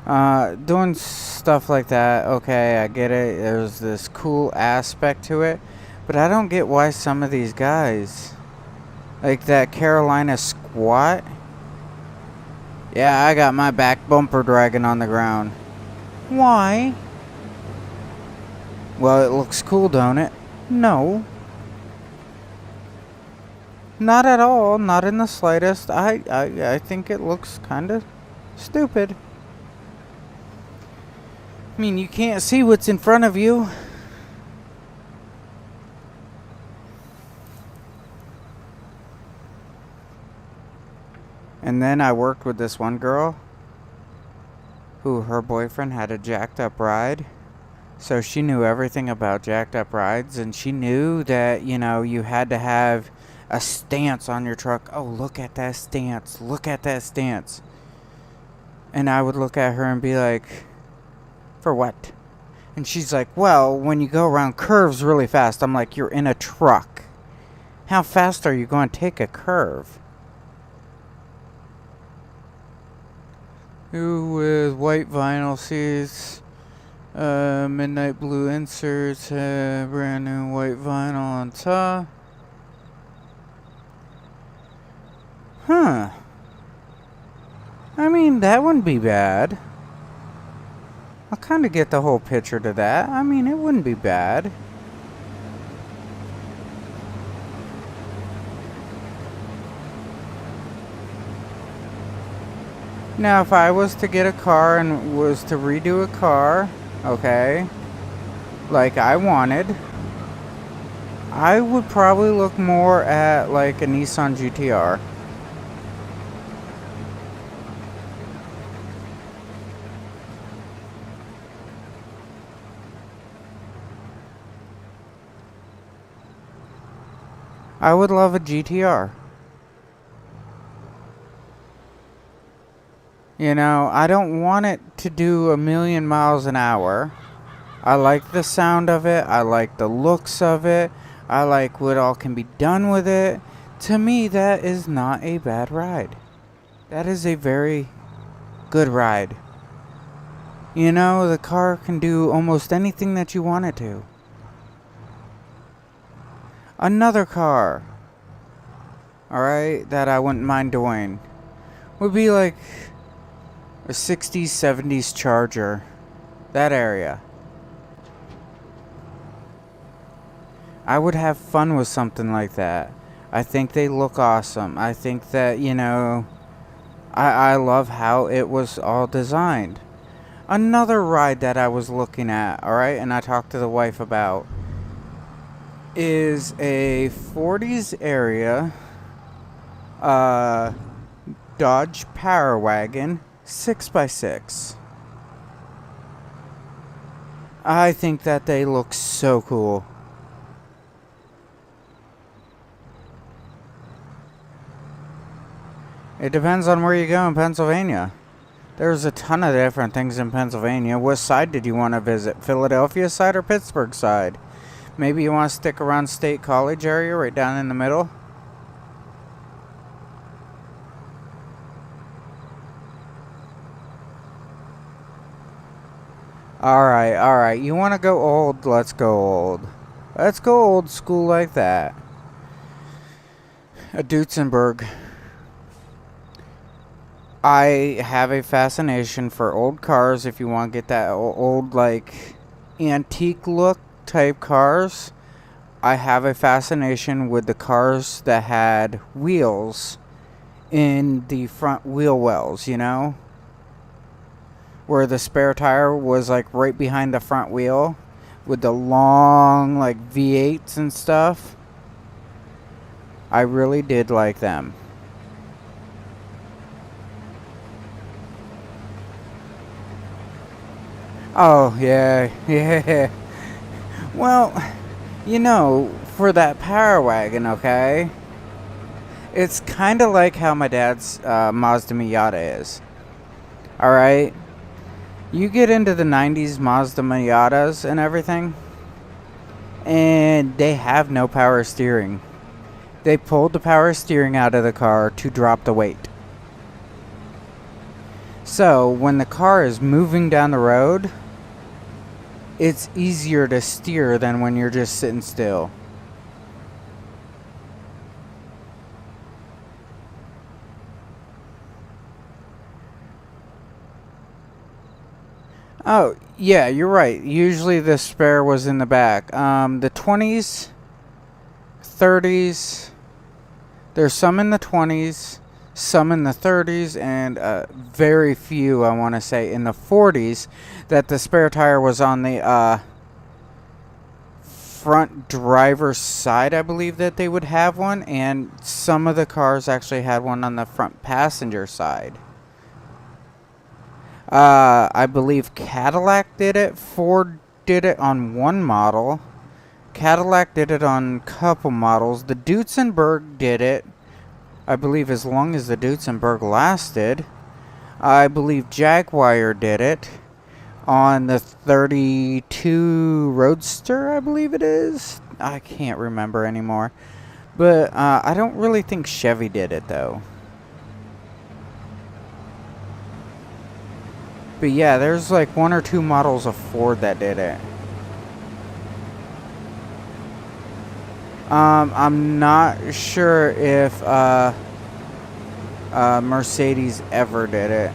Doing stuff like that, okay, I get it. There's this cool aspect to it. But I don't get why some of these guys, like that Carolina squat. Yeah, I got my back bumper dragging on the ground. Why? Well, it looks cool, don't it? No. Not at all. Not in the slightest. I think it looks kind of stupid. I mean, you can't see what's in front of you. And then I worked with this one girl who her boyfriend had a jacked up ride. So she knew everything about jacked up rides, and she knew that, you know, you had to have a stance on your truck. Oh, look at that stance. Look at that stance. And I would look at her and be like, for what? And she's like, well, when you go around curves really fast. I'm like, you're in a truck. How fast are you going to take a curve? with white vinyl seats, midnight blue inserts, brand new white vinyl on top. Huh. I mean, that wouldn't be bad. I'll kind of get the whole picture to that. I mean, it wouldn't be bad. Now, if I was to get a car and was to redo a car, okay, like I wanted, I would probably look more at like a Nissan GTR. I would love a GTR. You know, I don't want it to do 1,000,000 miles an hour. I like the sound of it. I like the looks of it. I like what all can be done with it. To me, that is not a bad ride. That is a very good ride. You know, the car can do almost anything that you want it to. Another car, alright, that I wouldn't mind doing would be like a 60s, 70s Charger. That area. I would have fun with something like that. I think they look awesome. I think that, you know, I love how it was all designed. Another ride that I was looking at, alright, and I talked to the wife about, is a 40s area Dodge Power Wagon 6x6. I think that they look so cool. It depends on where you go in Pennsylvania. There's a ton of different things in Pennsylvania. What side did you want to visit? Philadelphia side or Pittsburgh side? Maybe you want to stick around State College area right down in the middle? Alright. You want to go old? Let's go old. Let's go old school like that. A Duesenberg. I have a fascination for old cars. If you want to get that old, like, antique look type cars, I have a fascination with the cars that had wheels in the front wheel wells, you know? Where the spare tire was, like, right behind the front wheel with the long, like, V8s and stuff. I really did like them. Oh, yeah. Well, you know, for that Power Wagon, okay? It's kind of like how my dad's Mazda Miata is. Alright? You get into the 90s Mazda Miatas and everything, and they have no power steering. They pulled the power steering out of the car to drop the weight. So, when the car is moving down the road, it's easier to steer than when you're just sitting still. Oh, yeah, you're right. Usually the spare was in the back. The 20s, 30s, there's some in the 20s, some in the 30s, and very few, I want to say, in the 40s that the spare tire was on the front driver's side. I believe that they would have one, and some of the cars actually had one on the front passenger side. I believe Cadillac did it. Ford did it on one model. Cadillac did it on a couple models. The Duesenberg did it, I believe, as long as the Duesenberg lasted. I believe Jaguar did it on the 32 Roadster, I believe it is. I can't remember anymore. But I don't really think Chevy did it, though. But yeah, there's like 1 or 2 models of Ford that did it. I'm not sure if Mercedes ever did it.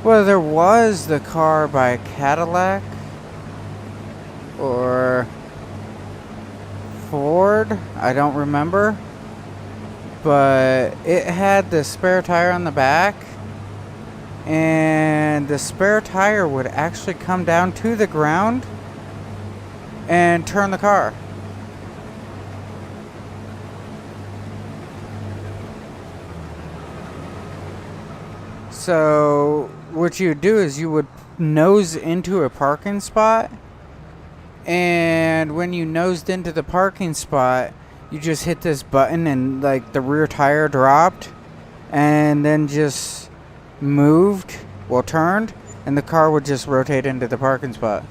Well, there was the car by Cadillac or Ford, I don't remember, but it had the spare tire on the back, and the spare tire would actually come down to the ground and turn the car. So what you would do is you would nose into a parking spot, and when you nosed into the parking spot, you just hit this button and like the rear tire dropped and then just moved, well, turned, and the car would just rotate into the parking spot.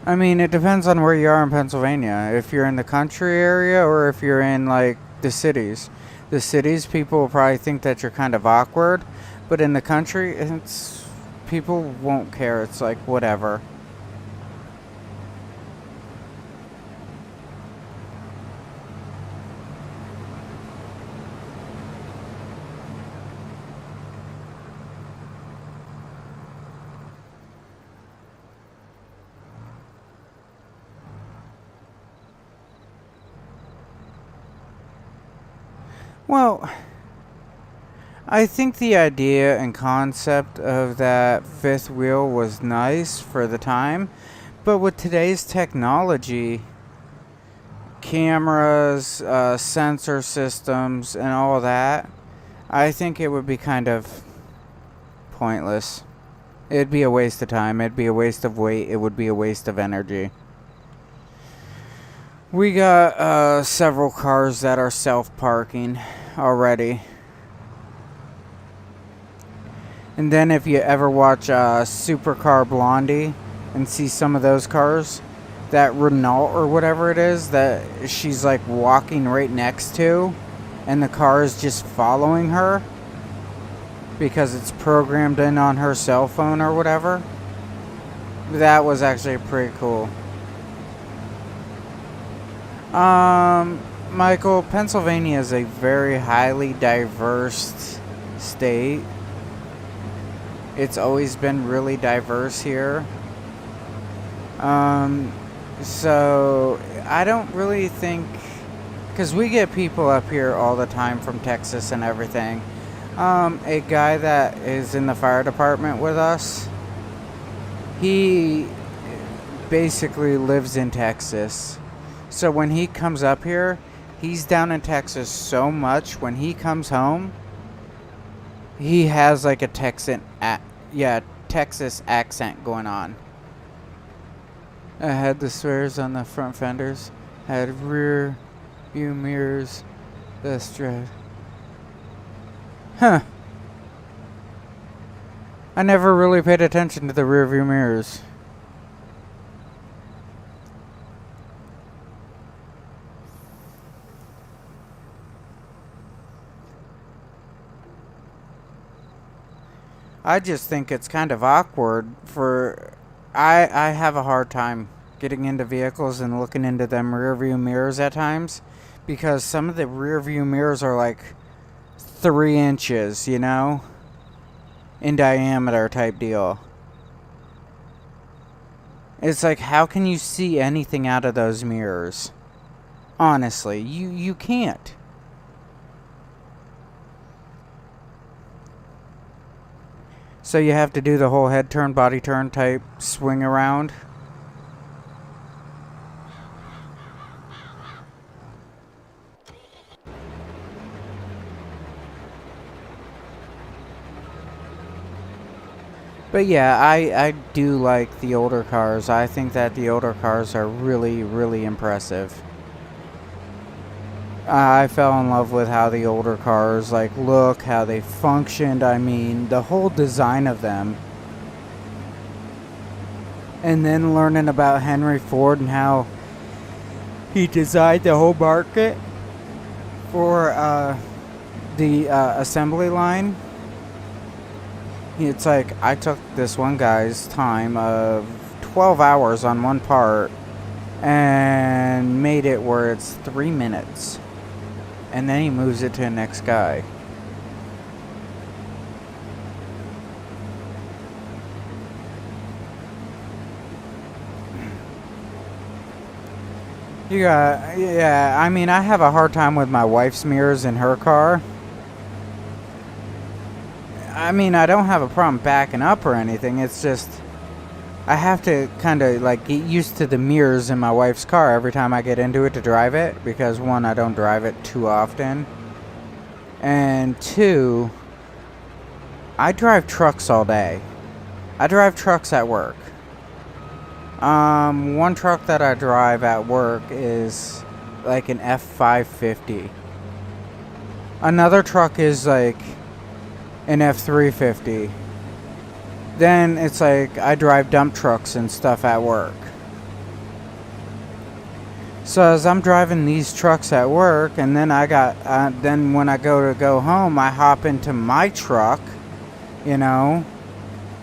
I mean, it depends on where you are in Pennsylvania. If you're in the country area or if you're in like the cities. The cities, people will probably think that you're kind of awkward, but in the country, it's people won't care. It's like whatever. Well, I think the idea and concept of that fifth wheel was nice for the time, but with today's technology, cameras, sensor systems, and all that, I think it would be kind of pointless. It'd be a waste of time, it'd be a waste of weight, it would be a waste of energy. We got several cars that are self-parking already. And then if you ever watch Supercar Blondie and see some of those cars, that Renault or whatever it is that she's like walking right next to, and the car is just following her because it's programmed in on her cell phone or whatever. That was actually pretty cool. Michael, Pennsylvania is a very highly diverse state. It's always been really diverse here. So I don't really think, because we get people up here all the time from Texas and everything. A guy that is in the fire department with us, he basically lives in Texas. So when he comes up here, he's down in Texas so much. When he comes home, he has like a Texas accent going on. I had the swears on the front fenders, had rear view mirrors, best drive. Huh. I never really paid attention to the rear view mirrors. I just think it's kind of awkward for... I have a hard time getting into vehicles and looking into them rear view mirrors at times, because some of the rear view mirrors are like 3 inches, you know, in diameter type deal. It's like, how can you see anything out of those mirrors? Honestly, you can't. So you have to do the whole head turn, body turn type swing around. But yeah, I do like the older cars. I think that the older cars are really, really impressive. I fell in love with how the older cars like look, how they functioned. I mean, the whole design of them. And then learning about Henry Ford and how he designed the whole market for the assembly line. It's like I took this one guy's time of 12 hours on one part and made it where it's 3 minutes. And then he moves it to the next guy. Yeah, I mean, I have a hard time with my wife's mirrors in her car. I mean, I don't have a problem backing up or anything. It's just, I have to kind of like get used to the mirrors in my wife's car every time I get into it to drive it. Because one, I don't drive it too often. And two, I drive trucks all day. I drive trucks at work. One truck that I drive at work is like an F550. Another truck is like an F350. Then it's like I drive dump trucks and stuff at work. So as I'm driving these trucks at work, and then then when I go home, I hop into my truck, you know,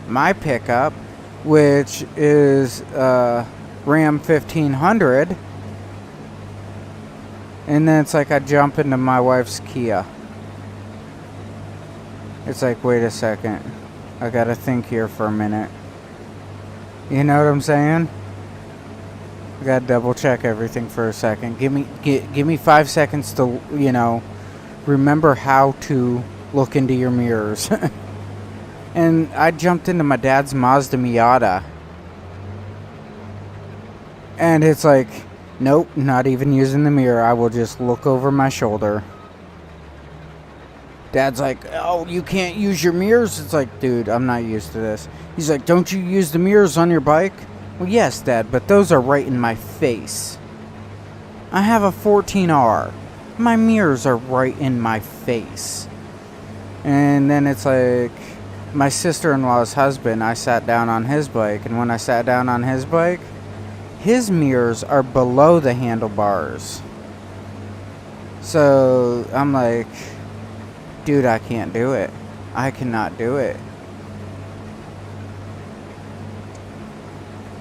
my pickup, which is Ram 1500. And then it's like I jump into my wife's Kia. It's like, wait a second. I gotta think here for a minute. You know what I'm saying? I gotta double check everything for a second. Give me 5 seconds to, you know, remember how to look into your mirrors. And I jumped into my dad's Mazda Miata. And it's like, nope, not even using the mirror. I will just look over my shoulder. Dad's like, oh, you can't use your mirrors? It's like, dude, I'm not used to this. He's like, don't you use the mirrors on your bike? Well, yes, Dad, but those are right in my face. I have a 14R. My mirrors are right in my face. And then it's like, my sister-in-law's husband, I sat down on his bike, and when I sat down on his bike, his mirrors are below the handlebars. So I'm like, dude, I can't do it. I cannot do it.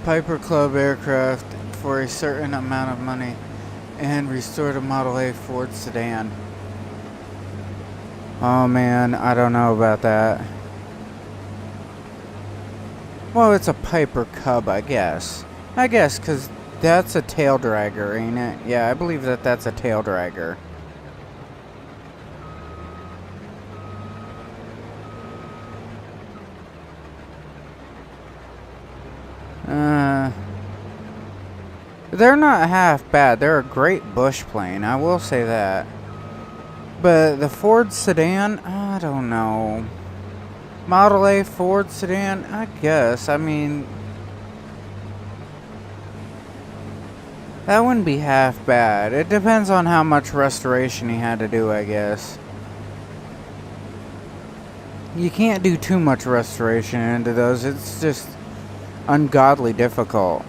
Piper Club aircraft for a certain amount of money and restored a Model A Ford sedan. Oh man, I don't know about that. Well, it's a Piper Cub, I guess. I guess, because that's a tail dragger, ain't it? Yeah, I believe that that's a tail dragger. They're not half bad. They're a great bush plane, I will say that. But the Ford sedan, I don't know. Model A Ford sedan, I guess. I mean, that wouldn't be half bad. It depends on how much restoration he had to do, I guess. You can't do too much restoration into those. It's just ungodly difficult.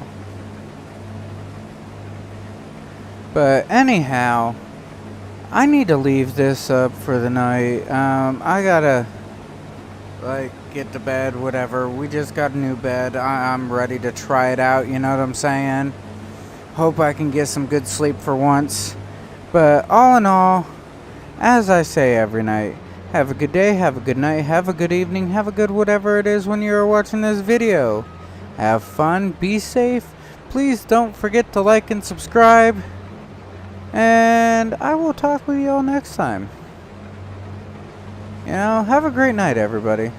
But anyhow, I need to leave this up for the night. I gotta, like, get to bed, whatever. We just got a new bed. I'm ready to try it out, you know what I'm saying? Hope I can get some good sleep for once. But all in all, as I say every night, have a good day, have a good night, have a good evening, have a good whatever it is when you're watching this video. Have fun, be safe. Please don't forget to like and subscribe. And I will talk with you all next time. You know, have a great night, everybody.